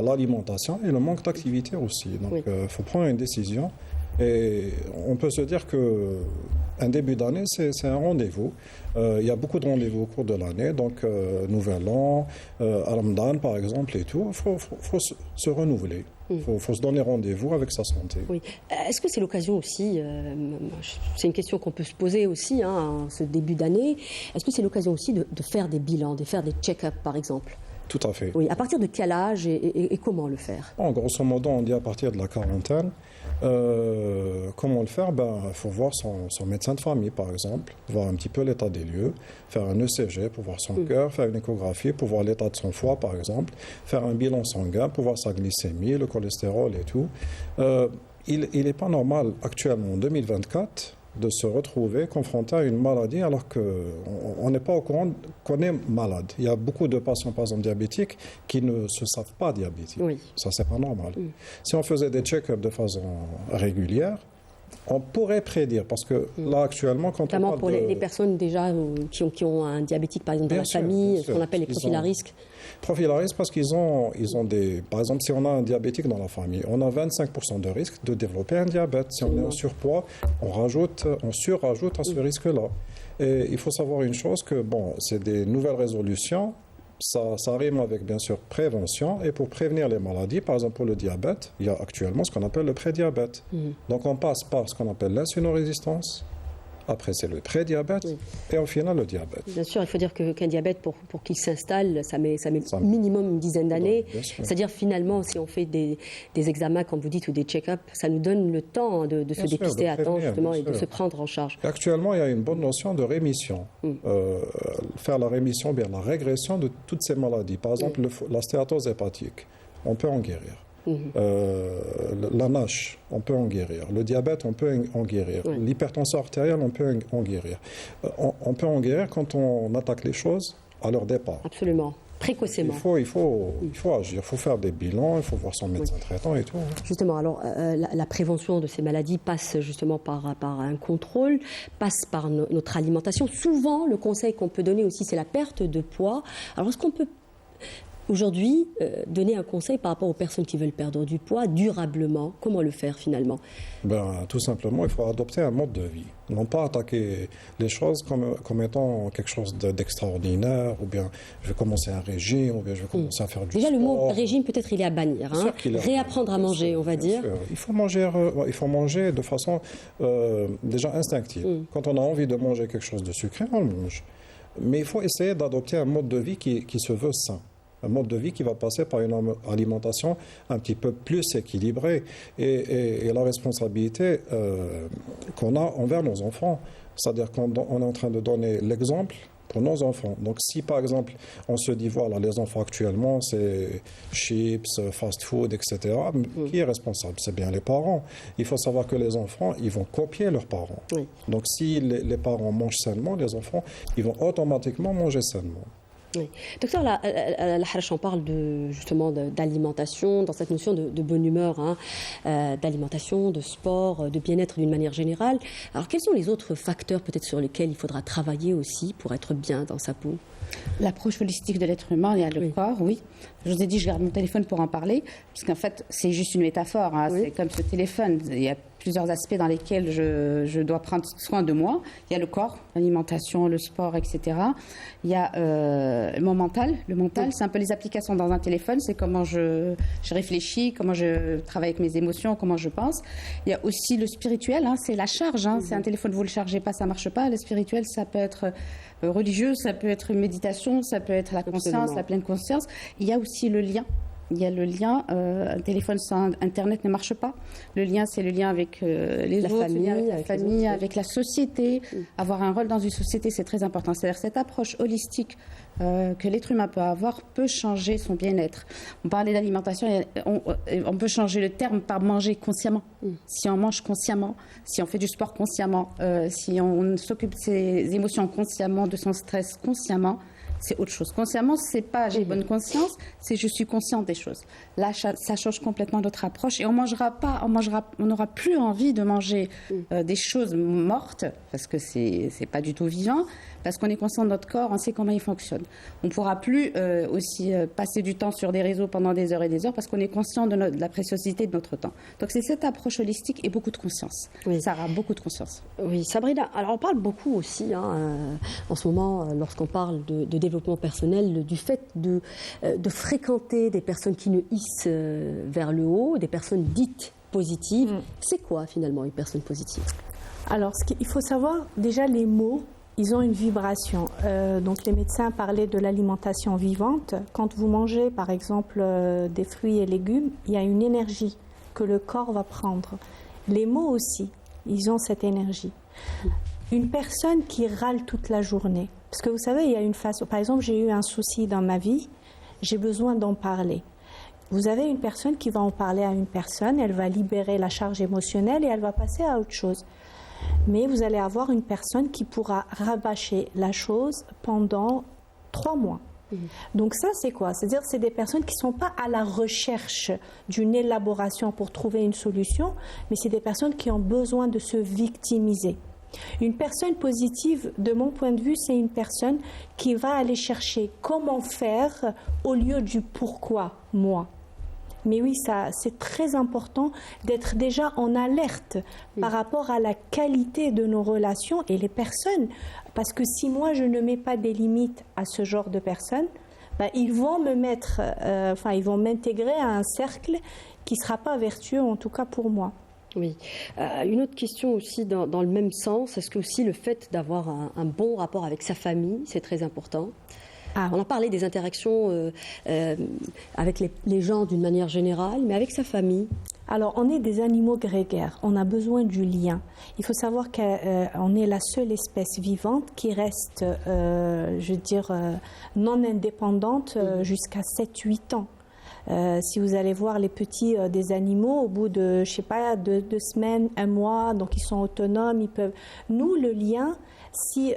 l'alimentation et le manque d'activité aussi. Donc il faut prendre une décision. Et on peut se dire qu'un début d'année, c'est un rendez-vous. Il y a beaucoup de rendez-vous au cours de l'année, donc Nouvel An, Ramadan par exemple et tout. Il faut se renouveler. Il faut se donner rendez-vous avec sa santé. Oui. Est-ce que c'est l'occasion aussi, c'est une question qu'on peut se poser aussi, en ce début d'année, est-ce que c'est l'occasion aussi de faire des bilans, de faire des check-up par exemple ? Tout à fait. Oui, à partir de quel âge et comment le faire ? En grosso modo, on dit à partir de la quarantaine. Comment le faire ? Il faut voir son médecin de famille, par exemple, voir un petit peu l'état des lieux, faire un ECG pour voir son cœur, faire une échographie pour voir l'état de son foie, par exemple, faire un bilan sanguin pour voir sa glycémie, le cholestérol et tout. Il n'est pas normal, actuellement, en 2024, de se retrouver confronté à une maladie alors qu'on n'est pas au courant qu'on est malade. Il y a beaucoup de patients, par exemple, diabétiques qui ne se savent pas diabétiques. Oui. Ça, c'est pas normal. Si on faisait des check-ups de façon régulière, on pourrait prédire, parce que là, actuellement, quand notamment on parle pour les personnes déjà qui ont un diabétique, par exemple, dans la famille, ce qu'on appelle les profils à risque. Profils à risque parce qu'ils ont des... Par exemple, si on a un diabétique dans la famille, on a 25% de risque de développer un diabète. Si on est en surpoids, on surrajoute à ce risque-là. Et il faut savoir une chose, que c'est des nouvelles résolutions. Ça rime avec, bien sûr, prévention. Et pour prévenir les maladies, par exemple pour le diabète, il y a actuellement ce qu'on appelle le prédiabète. Donc on passe par ce qu'on appelle l'insulinorésistance. Après, c'est le prédiabète et au final, le diabète. Bien sûr, il faut dire qu'un diabète, pour qu'il s'installe, ça met minimum une dizaine d'années. C'est-à-dire, finalement, si on fait des examens, comme vous dites, ou des check-up, ça nous donne le temps de se dépister à temps, justement, et de se prendre en charge. Et actuellement, il y a une bonne notion de rémission. Faire la rémission, bien la régression de toutes ces maladies. Par exemple, la stéatose hépatique, on peut en guérir. La NASH, on peut en guérir. Le diabète, on peut en guérir. L'hypertension artérielle, on peut en guérir. On peut en guérir quand on attaque les choses à leur départ. Absolument. Précocement. Il faut agir, il faut faire des bilans, il faut voir son médecin traitant et tout. Justement, alors la prévention de ces maladies passe justement par un contrôle, passe par notre alimentation. Souvent, le conseil qu'on peut donner aussi, c'est la perte de poids. Alors, est-ce qu'on peut aujourd'hui donner un conseil par rapport aux personnes qui veulent perdre du poids durablement? Comment le faire finalement? Tout simplement, il faut adopter un mode de vie. Non pas attaquer les choses comme étant quelque chose d'extraordinaire, ou bien je vais commencer un régime, ou bien je vais commencer à faire du sport. Déjà, le mot régime, peut-être, il est à bannir. Réapprendre à manger, on va dire. Il faut manger de façon déjà instinctive. Quand on a envie de manger quelque chose de sucré, on le mange. Mais il faut essayer d'adopter un mode de vie qui se veut sain. Un mode de vie qui va passer par une alimentation un petit peu plus équilibrée et la responsabilité qu'on a envers nos enfants. C'est-à-dire qu'on est en train de donner l'exemple pour nos enfants. Donc si par exemple on se dit voilà, les enfants actuellement c'est chips, fast food, etc. Qui est responsable? C'est bien les parents. Il faut savoir que les enfants, ils vont copier leurs parents. Donc si les parents mangent sainement, les enfants, ils vont automatiquement manger sainement. Oui. Docteur Laharache, on parle justement d'alimentation, dans cette notion de bonne humeur, hein, d'alimentation, de sport, de bien-être d'une manière générale. Alors, quels sont les autres facteurs peut-être sur lesquels il faudra travailler aussi pour être bien dans sa peau? L'approche holistique de l'être humain, il y a le corps, oui. Je vous ai dit, je garde mon téléphone pour en parler, parce qu'en fait, c'est juste une métaphore. Hein. C'est comme ce téléphone. Il y a plusieurs aspects dans lesquels je dois prendre soin de moi. Il y a le corps, l'alimentation, le sport, etc. Il y a mon mental. Le mental, c'est un peu les applications dans un téléphone. C'est comment je réfléchis, comment je travaille avec mes émotions, comment je pense. Il y a aussi le spirituel, hein, c'est la charge. Hein. C'est un téléphone, vous ne le chargez pas, ça ne marche pas. Le spirituel, ça peut être religieux, ça peut être une méditation, ça peut être la conscience, la pleine conscience. Il y a aussi le lien. Il y a le lien, un téléphone sans Internet ne marche pas. Le lien, c'est le lien avec les autres, famille, avec la famille, avec la société. Avoir un rôle dans une société, c'est très important. C'est-à-dire cette approche holistique que l'être humain peut avoir peut changer son bien-être. On parlait d'alimentation, on peut changer le terme par manger consciemment. Si on mange consciemment, si on fait du sport consciemment, si on s'occupe de ses émotions consciemment, de son stress consciemment, c'est autre chose. Consciemment, c'est pas j'ai bonne conscience, c'est je suis consciente des choses. Là, ça change complètement notre approche et on n'aura plus envie de manger des choses mortes parce que c'est pas du tout vivant, parce qu'on est conscient de notre corps, on sait comment il fonctionne. On pourra plus aussi passer du temps sur des réseaux pendant des heures et des heures parce qu'on est conscient de la préciosité de notre temps. Donc c'est cette approche holistique et beaucoup de conscience. Oui. Ça aura beaucoup de conscience. Oui, Sabrina, alors on parle beaucoup aussi en ce moment, lorsqu'on parle de développement personnel, du fait de fréquenter des personnes qui nous hissent vers le haut, des personnes dites positives. C'est quoi finalement une personne positive? Alors, il faut savoir, déjà les mots, ils ont une vibration. Donc les médecins parlaient de l'alimentation vivante. Quand vous mangez par exemple des fruits et légumes, il y a une énergie que le corps va prendre. Les mots aussi, ils ont cette énergie. Une personne qui râle toute la journée, parce que vous savez, il y a une façon, par exemple, j'ai eu un souci dans ma vie, j'ai besoin d'en parler. Vous avez une personne qui va en parler à une personne, elle va libérer la charge émotionnelle et elle va passer à autre chose. Mais vous allez avoir une personne qui pourra rabâcher la chose pendant 3 mois. Donc ça, c'est quoi? C'est-à-dire c'est des personnes qui ne sont pas à la recherche d'une élaboration pour trouver une solution, mais c'est des personnes qui ont besoin de se victimiser. Une personne positive, de mon point de vue, c'est une personne qui va aller chercher comment faire au lieu du pourquoi, moi. Mais oui, ça, c'est très important d'être déjà en alerte par rapport à la qualité de nos relations et les personnes. Parce que si moi, je ne mets pas des limites à ce genre de personnes, ils vont ils vont m'intégrer à un cercle qui ne sera pas vertueux, en tout cas pour moi. Oui. Une autre question aussi dans le même sens, est-ce que aussi le fait d'avoir un bon rapport avec sa famille, c'est très important? On a parlé des interactions avec les gens d'une manière générale, mais avec sa famille. Alors, on est des animaux grégaires, on a besoin du lien. Il faut savoir qu'on est la seule espèce vivante qui reste, non indépendante jusqu'à 7-8 ans. Si vous allez voir les petits des animaux, au bout de, 2 semaines, 1 mois, donc ils sont autonomes, ils peuvent... Nous, le lien, si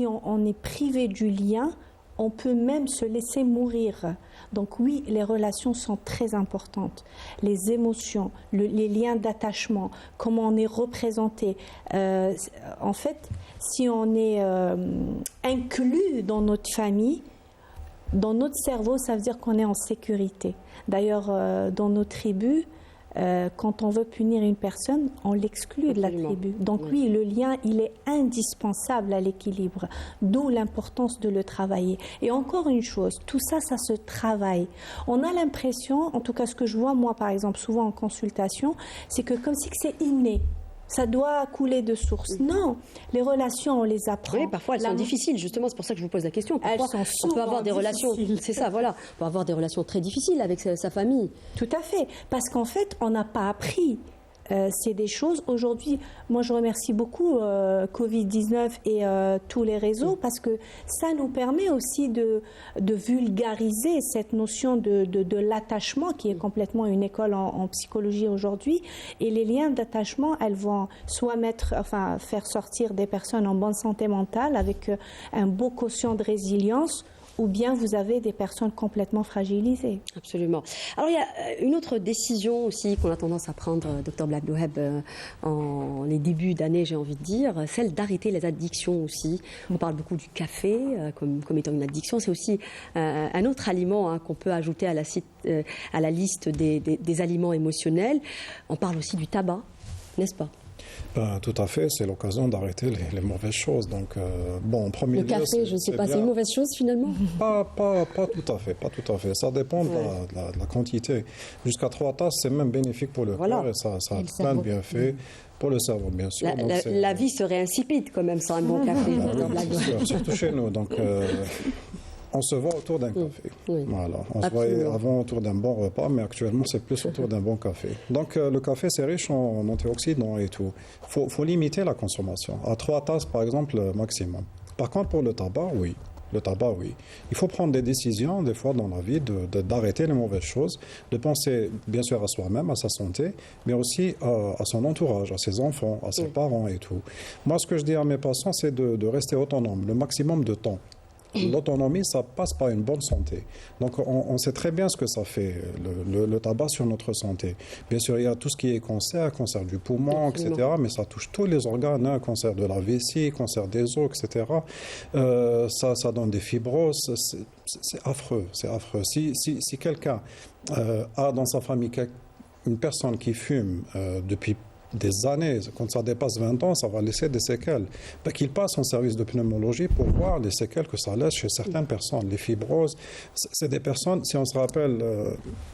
on est privé du lien, on peut même se laisser mourir. Donc oui, les relations sont très importantes. Les émotions, les liens d'attachement, comment on est représenté. En fait, si on est inclus dans notre famille, dans notre cerveau, ça veut dire qu'on est en sécurité. D'ailleurs, dans nos tribus, quand on veut punir une personne, on l'exclut de la tribu. Donc oui, le lien, il est indispensable à l'équilibre, d'où l'importance de le travailler. Et encore une chose, tout ça, ça se travaille. On a l'impression, en tout cas ce que je vois moi par exemple souvent en consultation, c'est que comme si c'est inné. Ça doit couler de source. Non, les relations, on les apprend. Oui, parfois elles sont difficiles, justement, c'est pour ça que je vous pose la question. Parfois, on peut avoir des relations, c'est ça, voilà, on peut avoir des relations très difficiles avec sa famille. Tout à fait, parce qu'en fait, on n'a pas appris. C'est des choses, aujourd'hui, moi je remercie beaucoup Covid-19 et tous les réseaux parce que ça nous permet aussi de vulgariser cette notion de l'attachement qui est complètement une école en psychologie aujourd'hui. Et les liens d'attachement, elles vont soit faire sortir des personnes en bonne santé mentale avec un beau quotient de résilience ou bien vous avez des personnes complètement fragilisées. Absolument. Alors, il y a une autre décision aussi qu'on a tendance à prendre, Dr Blagloheb, en les débuts d'année, j'ai envie de dire, celle d'arrêter les addictions aussi. On parle beaucoup du café comme étant une addiction. C'est aussi un autre aliment qu'on peut ajouter à la liste des aliments émotionnels. On parle aussi du tabac, n'est-ce pas? Tout à fait, c'est l'occasion d'arrêter les mauvaises choses. Donc, en premier lieu, le café, je ne sais pas, c'est une mauvaise chose finalement? Pas tout à fait. Ça dépend de la quantité. Jusqu'à 3 tasses, c'est même bénéfique pour le corps et ça a plein de bienfaits. Pour le cerveau, bien sûr. La vie serait insipide quand même sans un bon café. Surtout chez nous. Donc, on se voit autour d'un café. Oui. Voilà. On se voyait avant autour d'un bon repas, mais actuellement, c'est plus autour d'un bon café. Donc, le café, c'est riche en antioxydants et tout. Faut limiter la consommation. À 3 tasses, par exemple, maximum. Par contre, pour le tabac, oui. Il faut prendre des décisions, des fois, dans la vie, d'arrêter les mauvaises choses, de penser, bien sûr, à soi-même, à sa santé, mais aussi à son entourage, à ses enfants, à ses parents et tout. Moi, ce que je dis à mes patients, c'est de rester autonome, le maximum de temps. L'autonomie, ça passe par une bonne santé. Donc, on sait très bien ce que ça fait, le tabac sur notre santé. Bien sûr, il y a tout ce qui est cancer du poumon, etc., mais ça touche tous les organes, cancer de la vessie, cancer des os, etc. Ça donne des fibroses. C'est affreux. Si quelqu'un a dans sa famille une personne qui fume depuis des années, quand ça dépasse 20 ans, ça va laisser des séquelles. Qu'il passe en service de pneumologie pour voir les séquelles que ça laisse chez certaines personnes. Les fibroses, c'est des personnes, si on se rappelle,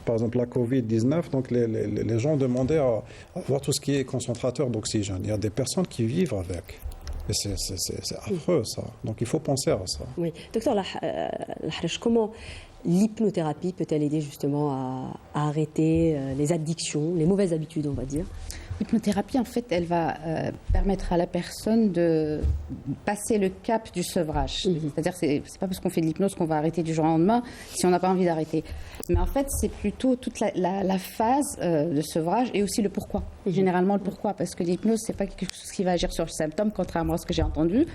par exemple la Covid-19, donc les gens demandaient à voir tout ce qui est concentrateur d'oxygène. Il y a des personnes qui vivent avec. Et c'est affreux, ça. Donc il faut penser à ça. Oui. Docteur Lahrej, comment l'hypnothérapie peut-elle aider justement à arrêter les addictions, les mauvaises habitudes, on va dire? L'hypnothérapie, en fait, elle va permettre à la personne de passer le cap du sevrage. C'est-à-dire, c'est pas parce qu'on fait de l'hypnose qu'on va arrêter du jour au lendemain si on n'a pas envie d'arrêter. Mais en fait, c'est plutôt toute la phase de sevrage et aussi le pourquoi. Généralement, le pourquoi, parce que l'hypnose, c'est pas quelque chose qui va agir sur le symptôme, contrairement à ce que j'ai entendu.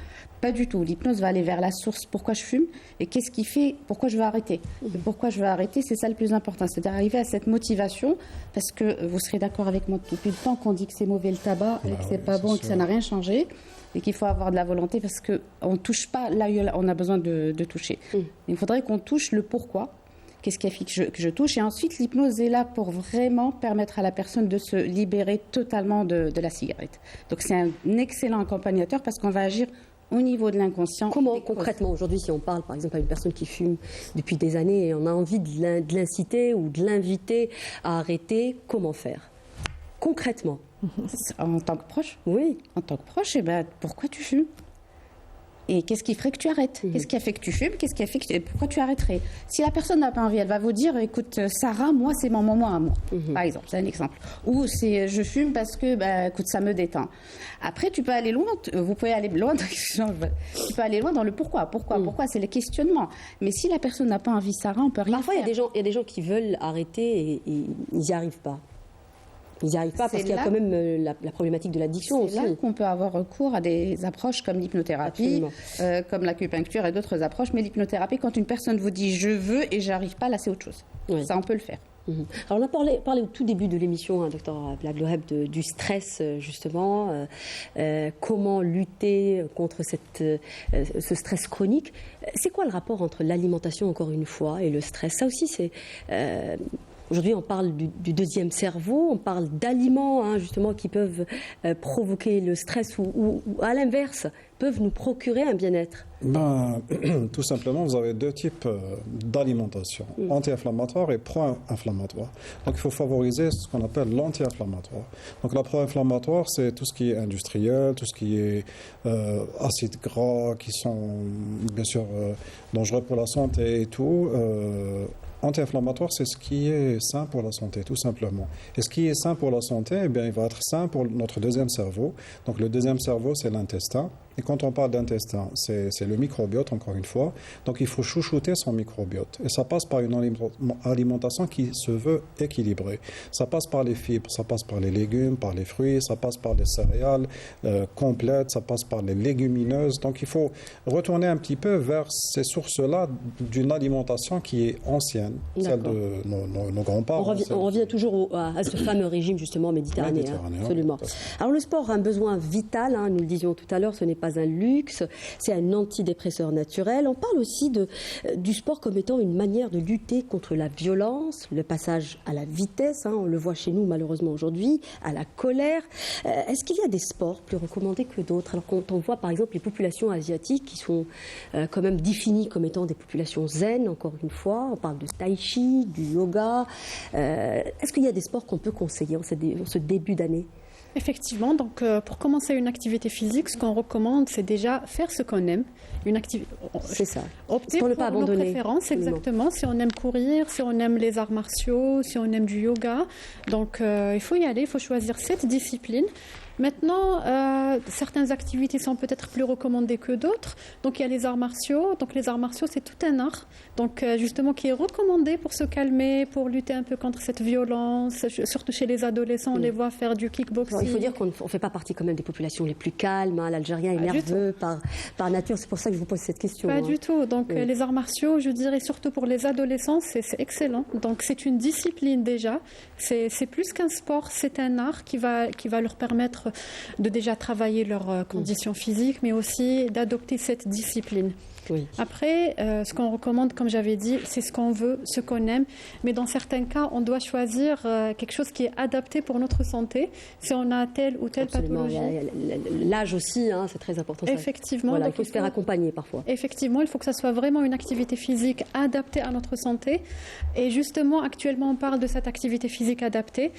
Pas du tout. L'hypnose va aller vers la source. Pourquoi je fume et qu'est-ce qui fait pourquoi je veux arrêter. Et pourquoi je veux arrêter, c'est ça le plus important. C'est d'arriver à cette motivation, parce que vous serez d'accord avec moi depuis le temps qu'on dit que c'est mauvais le tabac, et que c'est pas bon, et que ça n'a rien changé, et qu'il faut avoir de la volonté, parce qu'on ne touche pas là où on a besoin de toucher. Il faudrait qu'on touche le pourquoi. Qu'est-ce qui a fait que je touche? Et ensuite, l'hypnose est là pour vraiment permettre à la personne de se libérer totalement de la cigarette. Donc c'est un excellent accompagnateur, parce qu'on va agir au niveau de l'inconscient. Comment concrètement aujourd'hui, si on parle par exemple à une personne qui fume depuis des années et on a envie de l'inciter ou de l'inviter à arrêter, comment faire concrètement? En tant que proche? Oui. En tant que proche, pourquoi tu fumes? Et qu'est-ce qui ferait que tu arrêtes? Qu'est-ce qui a fait que tu fumes? Qu'est-ce qui a fait que pourquoi tu arrêterais? Si la personne n'a pas envie, elle va vous dire, écoute, Sarah, moi, c'est mon moment à moi. Par exemple, c'est un exemple. Ou c'est, je fume parce que, écoute, ça me détend. Après, tu peux aller loin. Vous pouvez aller loin. Tu peux aller loin dans le pourquoi. Pourquoi? C'est le questionnement. Mais si la personne n'a pas envie, Sarah, on peut rien Parfois, faire. il y a des gens qui veulent arrêter et ils n'y arrivent pas. Ils n'y arrivent pas parce qu'il y a quand même la problématique de l'addiction aussi. C'est là qu'on peut avoir recours à des approches comme l'hypnothérapie, comme l'acupuncture et d'autres approches. Mais l'hypnothérapie, quand une personne vous dit « je veux » et « j'arrive pas », là c'est autre chose. Oui. Ça, on peut le faire. Alors on a parlé au tout début de l'émission, Dr Blagloheb, du stress justement, comment lutter contre ce stress chronique. C'est quoi le rapport entre l'alimentation, encore une fois, et le stress? Ça aussi, c'est... Aujourd'hui, on parle du deuxième cerveau, on parle d'aliments justement qui peuvent provoquer le stress ou à l'inverse, peuvent nous procurer un bien-être. Tout simplement, vous avez deux types d'alimentation, anti-inflammatoire et pro-inflammatoire. Donc il faut favoriser ce qu'on appelle l'anti-inflammatoire. Donc la pro-inflammatoire, c'est tout ce qui est industriel, tout ce qui est acides gras qui sont bien sûr dangereux pour la santé et tout. Anti-inflammatoire, c'est ce qui est sain pour la santé, tout simplement. Et ce qui est sain pour la santé, il va être sain pour notre deuxième cerveau. Donc le deuxième cerveau, c'est l'intestin. Et quand on parle d'intestin, c'est le microbiote, encore une fois. Donc il faut chouchouter son microbiote. Et ça passe par une alimentation qui se veut équilibrée. Ça passe par les fibres, ça passe par les légumes, par les fruits, ça passe par les céréales complètes, ça passe par les légumineuses. Donc il faut retourner un petit peu vers ces sources-là d'une alimentation qui est ancienne, celle de nos grands-parents. On revient toujours à ce fameux régime justement méditerranéen. Absolument. Alors le sport a un besoin vital, hein, nous le disions tout à l'heure, ce n'est pas un luxe, c'est un antidépresseur naturel. On parle aussi du sport comme étant une manière de lutter contre la violence, le passage à la vitesse, hein, on le voit chez nous malheureusement aujourd'hui, à la colère. Est-ce qu'il y a des sports plus recommandés que d'autres? Alors quand on voit par exemple les populations asiatiques qui sont quand même définies comme étant des populations zen, encore une fois, on parle de tai chi, du yoga. Est-ce qu'il y a des sports qu'on peut conseiller en ce début d'année? Effectivement, donc pour commencer une activité physique, ce qu'on recommande, c'est déjà faire ce qu'on aime. C'est ça. Opter pour nos préférences, exactement. Si on aime courir, si on aime les arts martiaux, si on aime du yoga. Donc il faut y aller, il faut choisir cette discipline. Maintenant, certaines activités sont peut-être plus recommandées que d'autres. Donc, il y a les arts martiaux. Donc, les arts martiaux, c'est tout un art. Donc, justement, qui est recommandé pour se calmer, pour lutter un peu contre cette violence. Surtout chez les adolescents, on les voit faire du kickboxing. Alors, il faut dire qu'on ne fait pas partie quand même des populations les plus calmes. Hein. L'Algérien est nerveux par nature. C'est pour ça que je vous pose cette question. Pas du tout. Donc, les arts martiaux, je dirais surtout pour les adolescents, c'est excellent. Donc, c'est une discipline déjà. C'est plus qu'un sport, c'est un art qui va leur permettre de déjà travailler leurs conditions physiques, mais aussi d'adopter cette discipline. Oui. Après, ce qu'on recommande, comme j'avais dit, c'est ce qu'on veut, ce qu'on aime. Mais dans certains cas, on doit choisir quelque chose qui est adapté pour notre santé. Si on a telle ou telle pathologie. L'âge aussi, hein, c'est très important. Effectivement. Voilà, il faut se faire accompagner parfois. Effectivement, il faut que ça soit vraiment une activité physique adaptée à notre santé. Et justement, actuellement, on parle de cette activité physique adaptée.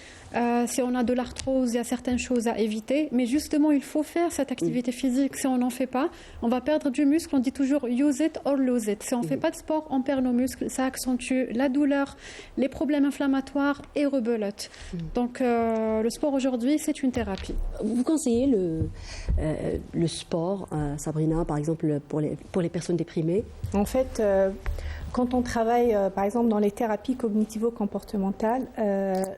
Si on a de l'arthrose, il y a certaines choses à éviter. Mais justement, il faut faire cette activité physique. Si on n'en fait pas, on va perdre du muscle. On dit toujours use it or lose it. Si on ne fait pas de sport, on perd nos muscles. Ça accentue la douleur, les problèmes inflammatoires et rebelote. Donc, le sport aujourd'hui, c'est une thérapie. Vous conseillez le sport, Sabrina, par exemple, pour les personnes déprimées? En fait, quand on travaille, par exemple, dans les thérapies cognitivo-comportementales,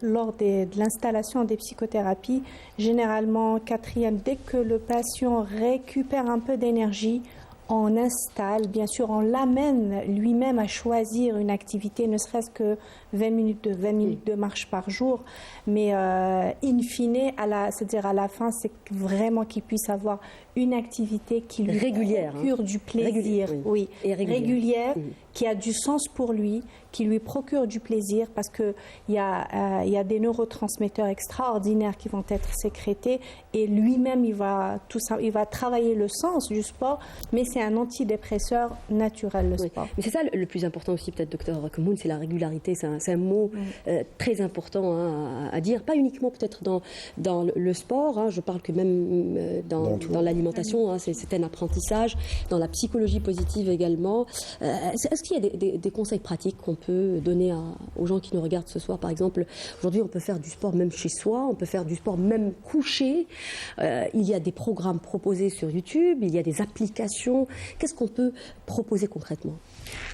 lors de l'installation des psychothérapies, généralement, quatrième, dès que le patient récupère un peu d'énergie, on installe, bien sûr, on l'amène lui-même à choisir une activité, ne serait-ce que 20 minutes de marche par jour, mais in fine, c'est-à-dire à la fin, c'est vraiment qu'il puisse avoir une activité qui lui procure du plaisir, régulière, qui a du sens pour lui, qui lui procure du plaisir, parce qu'il y a des neurotransmetteurs extraordinaires qui vont être sécrétés, et lui-même, il va travailler le sens du sport, mais c'est un antidépresseur naturel, le sport. Mais c'est ça le plus important aussi, peut-être, docteur Kemoun, c'est la régularité. C'est un mot très important à dire, pas uniquement peut-être dans le sport, hein, je parle que même dans l'alimentation, hein, c'est un apprentissage, dans la psychologie positive également. Est-ce qu'il y a des conseils pratiques qu'on peut donner aux gens qui nous regardent ce soir? Par exemple, aujourd'hui, on peut faire du sport même chez soi, on peut faire du sport même couché. Il y a des programmes proposés sur YouTube, il y a des applications. Qu'est-ce qu'on peut proposer concrètement?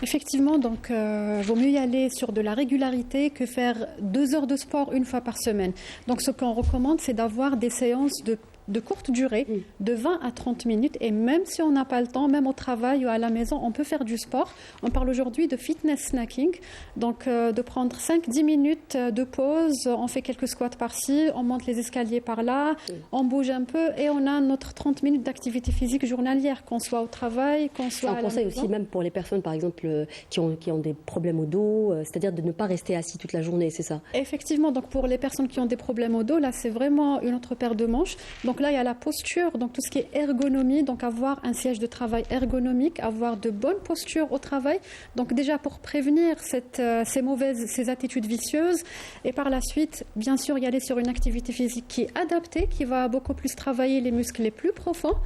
Effectivement, donc vaut mieux y aller sur de la régularité que faire 2 heures de sport une fois par semaine. Donc ce qu'on recommande, c'est d'avoir des séances de courte durée, de 20 à 30 minutes, et même si on n'a pas le temps, même au travail ou à la maison, on peut faire du sport. On parle aujourd'hui de fitness snacking, donc de prendre 5-10 minutes de pause, on fait quelques squats par-ci, on monte les escaliers par-là, on bouge un peu, et on a notre 30 minutes d'activité physique journalière, qu'on soit au travail, qu'on soit à la maison. C'est un conseil aussi même pour les personnes, par exemple, qui ont des problèmes au dos, c'est-à-dire de ne pas rester assis toute la journée, c'est ça? Effectivement, donc pour les personnes qui ont des problèmes au dos, là c'est vraiment une autre paire de manches. Donc là, il y a la posture, donc tout ce qui est ergonomie, donc avoir un siège de travail ergonomique, avoir de bonnes postures au travail. Donc déjà pour prévenir ces attitudes vicieuses, et par la suite, bien sûr, y aller sur une activité physique qui est adaptée, qui va beaucoup plus travailler les muscles les plus profonds,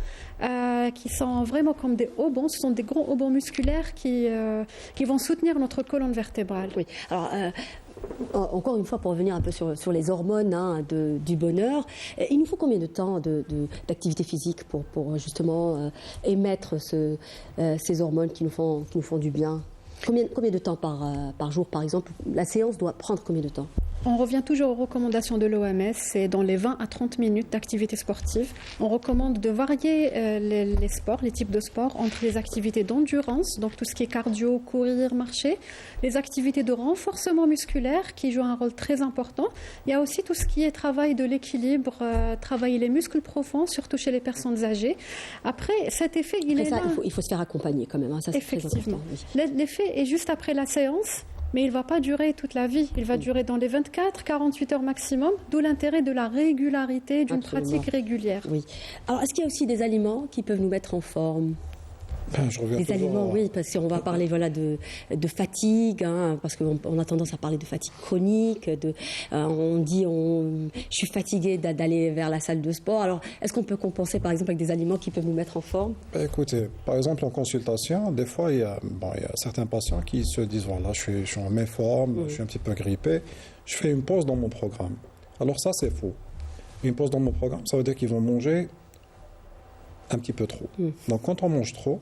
qui sont vraiment comme des haubans. Ce sont des gros haubans musculaires qui vont soutenir notre colonne vertébrale. Oui. Alors, Encore une fois, pour revenir un peu sur les hormones du bonheur, il nous faut combien de temps d'activité physique pour justement émettre ces hormones qui nous font du bien? Combien de temps par jour, par exemple? La séance doit prendre combien de temps? On revient toujours aux recommandations de l'OMS, c'est dans les 20 à 30 minutes d'activité sportive. On recommande de varier les sports, les types de sports, entre les activités d'endurance, donc tout ce qui est cardio, courir, marcher, les activités de renforcement musculaire qui jouent un rôle très important. Il y a aussi tout ce qui est travail de l'équilibre, travailler les muscles profonds, surtout chez les personnes âgées. Après, cet effet, est là. Il faut se faire accompagner quand même, ça c'est très important. Oui. L'effet est juste après la séance. Mais il ne va pas durer toute la vie. Il va durer dans les 24-48 heures maximum, d'où l'intérêt de la régularité, d'une pratique régulière. Oui. Alors, est-ce qu'il y a aussi des aliments qui peuvent nous mettre en forme? Les aliments, oui, parce qu'on va parler de fatigue, parce qu'on a tendance à parler de fatigue chronique, on dit je suis fatigué d'aller vers la salle de sport. Alors, est-ce qu'on peut compenser par exemple avec des aliments qui peuvent nous mettre en forme? Écoutez, par exemple en consultation, des fois il y a certains patients qui se disent voilà, je suis en méforme, je suis un petit peu grippé, je fais une pause dans mon programme. Alors ça c'est faux. Une pause dans mon programme, ça veut dire qu'ils vont manger un petit peu trop. Donc quand on mange trop,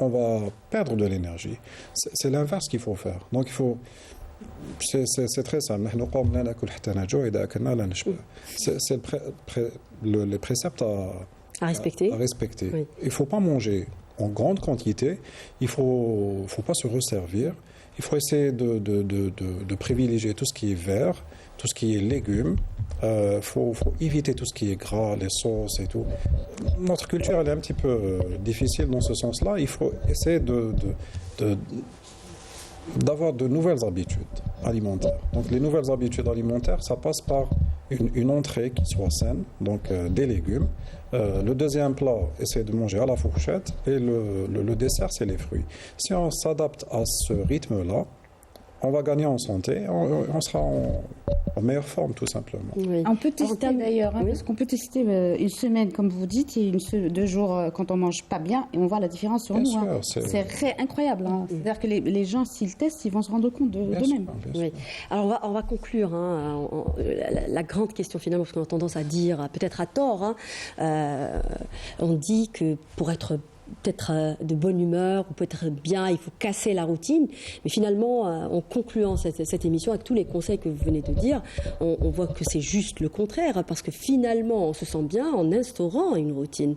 on va perdre de l'énergie. C'est l'inverse qu'il faut faire. Donc il faut... C'est très simple. C'est les préceptes à respecter. Oui. Il ne faut pas manger en grande quantité. Il ne faut pas se resservir. Il faut essayer de privilégier tout ce qui est vert, tout ce qui est légumes. Faut éviter tout ce qui est gras, les sauces et tout. Notre culture, elle est un petit peu difficile dans ce sens-là. Il faut essayer d'avoir de nouvelles habitudes alimentaires. Donc les nouvelles habitudes alimentaires, ça passe par une entrée qui soit saine, donc des légumes. Le deuxième plat, essayer de manger à la fourchette. Et le dessert, c'est les fruits. Si on s'adapte à ce rythme-là, on va gagner en santé, on sera en meilleure forme tout simplement. Oui. On peut tester d'ailleurs, parce qu'on peut tester une semaine comme vous dites et 2 jours quand on mange pas bien et on voit la différence sur nous. C'est incroyable. C'est-à-dire que les gens, s'ils testent, ils vont se rendre compte d'eux-mêmes. Oui. Alors on va conclure la grande question finalement, parce qu'on a tendance à dire, peut-être à tort, on dit que pour être peut-être de bonne humeur ou peut-être bien, il faut casser la routine. Mais finalement, en concluant cette émission avec tous les conseils que vous venez de dire, on voit que c'est juste le contraire, parce que finalement, on se sent bien en instaurant une routine.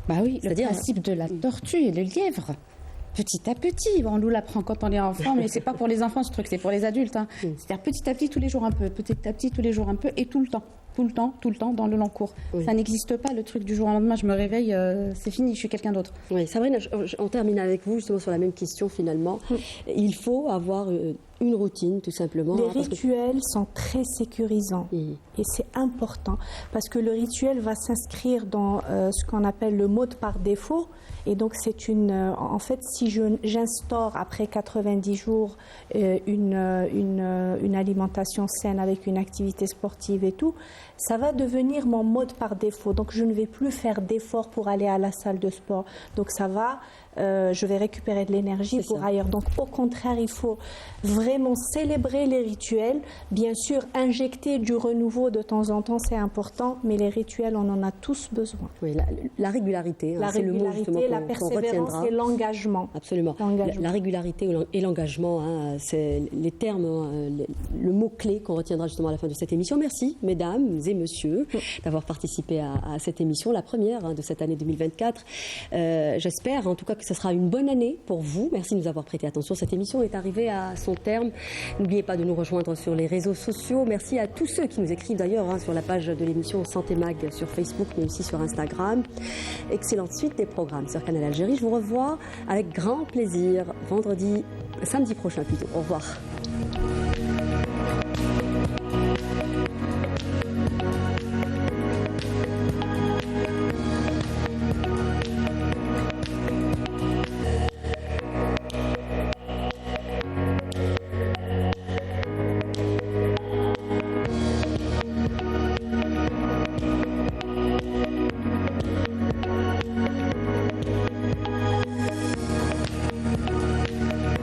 Bah oui, le principe de la tortue et le lièvre. Petit à petit, on nous l'apprend quand on est enfant, mais c'est pas pour les enfants ce truc, c'est pour les adultes. C'est-à-dire petit à petit, tous les jours un peu, petit à petit, tous les jours un peu, et tout le temps. Tout le temps, dans le long cours. Oui. Ça n'existe pas, le truc du jour au lendemain, je me réveille, c'est fini, je suis quelqu'un d'autre. Oui, Sabrina, on termine avec vous justement sur la même question finalement. Il faut avoir une routine, tout simplement. Les rituels sont très sécurisants et c'est important parce que le rituel va s'inscrire dans ce qu'on appelle le mode par défaut. Et donc, en fait, si j'instaure après 90 jours une alimentation saine avec une activité sportive et tout, ça va devenir mon mode par défaut. Donc, je ne vais plus faire d'efforts pour aller à la salle de sport. Donc, ça va... je vais récupérer de l'énergie pour ailleurs. Donc, au contraire, il faut vraiment célébrer les rituels. Bien sûr, injecter du renouveau de temps en temps, c'est important, mais les rituels, on en a tous besoin. Oui, la régularité, c'est le mot justement la persévérance et l'engagement. Absolument. La régularité et l'engagement, c'est les termes, le mot-clé qu'on retiendra justement à la fin de cette émission. Merci, mesdames et messieurs, d'avoir participé à cette émission, la première de cette année 2024. J'espère, en tout cas, que ce sera une bonne année pour vous. Merci de nous avoir prêté attention. Cette émission est arrivée à son terme. N'oubliez pas de nous rejoindre sur les réseaux sociaux. Merci à tous ceux qui nous écrivent d'ailleurs sur la page de l'émission Santé Mag sur Facebook, mais aussi sur Instagram. Excellente suite des programmes sur Canal Algérie. Je vous revois avec grand plaisir samedi prochain plutôt. Au revoir.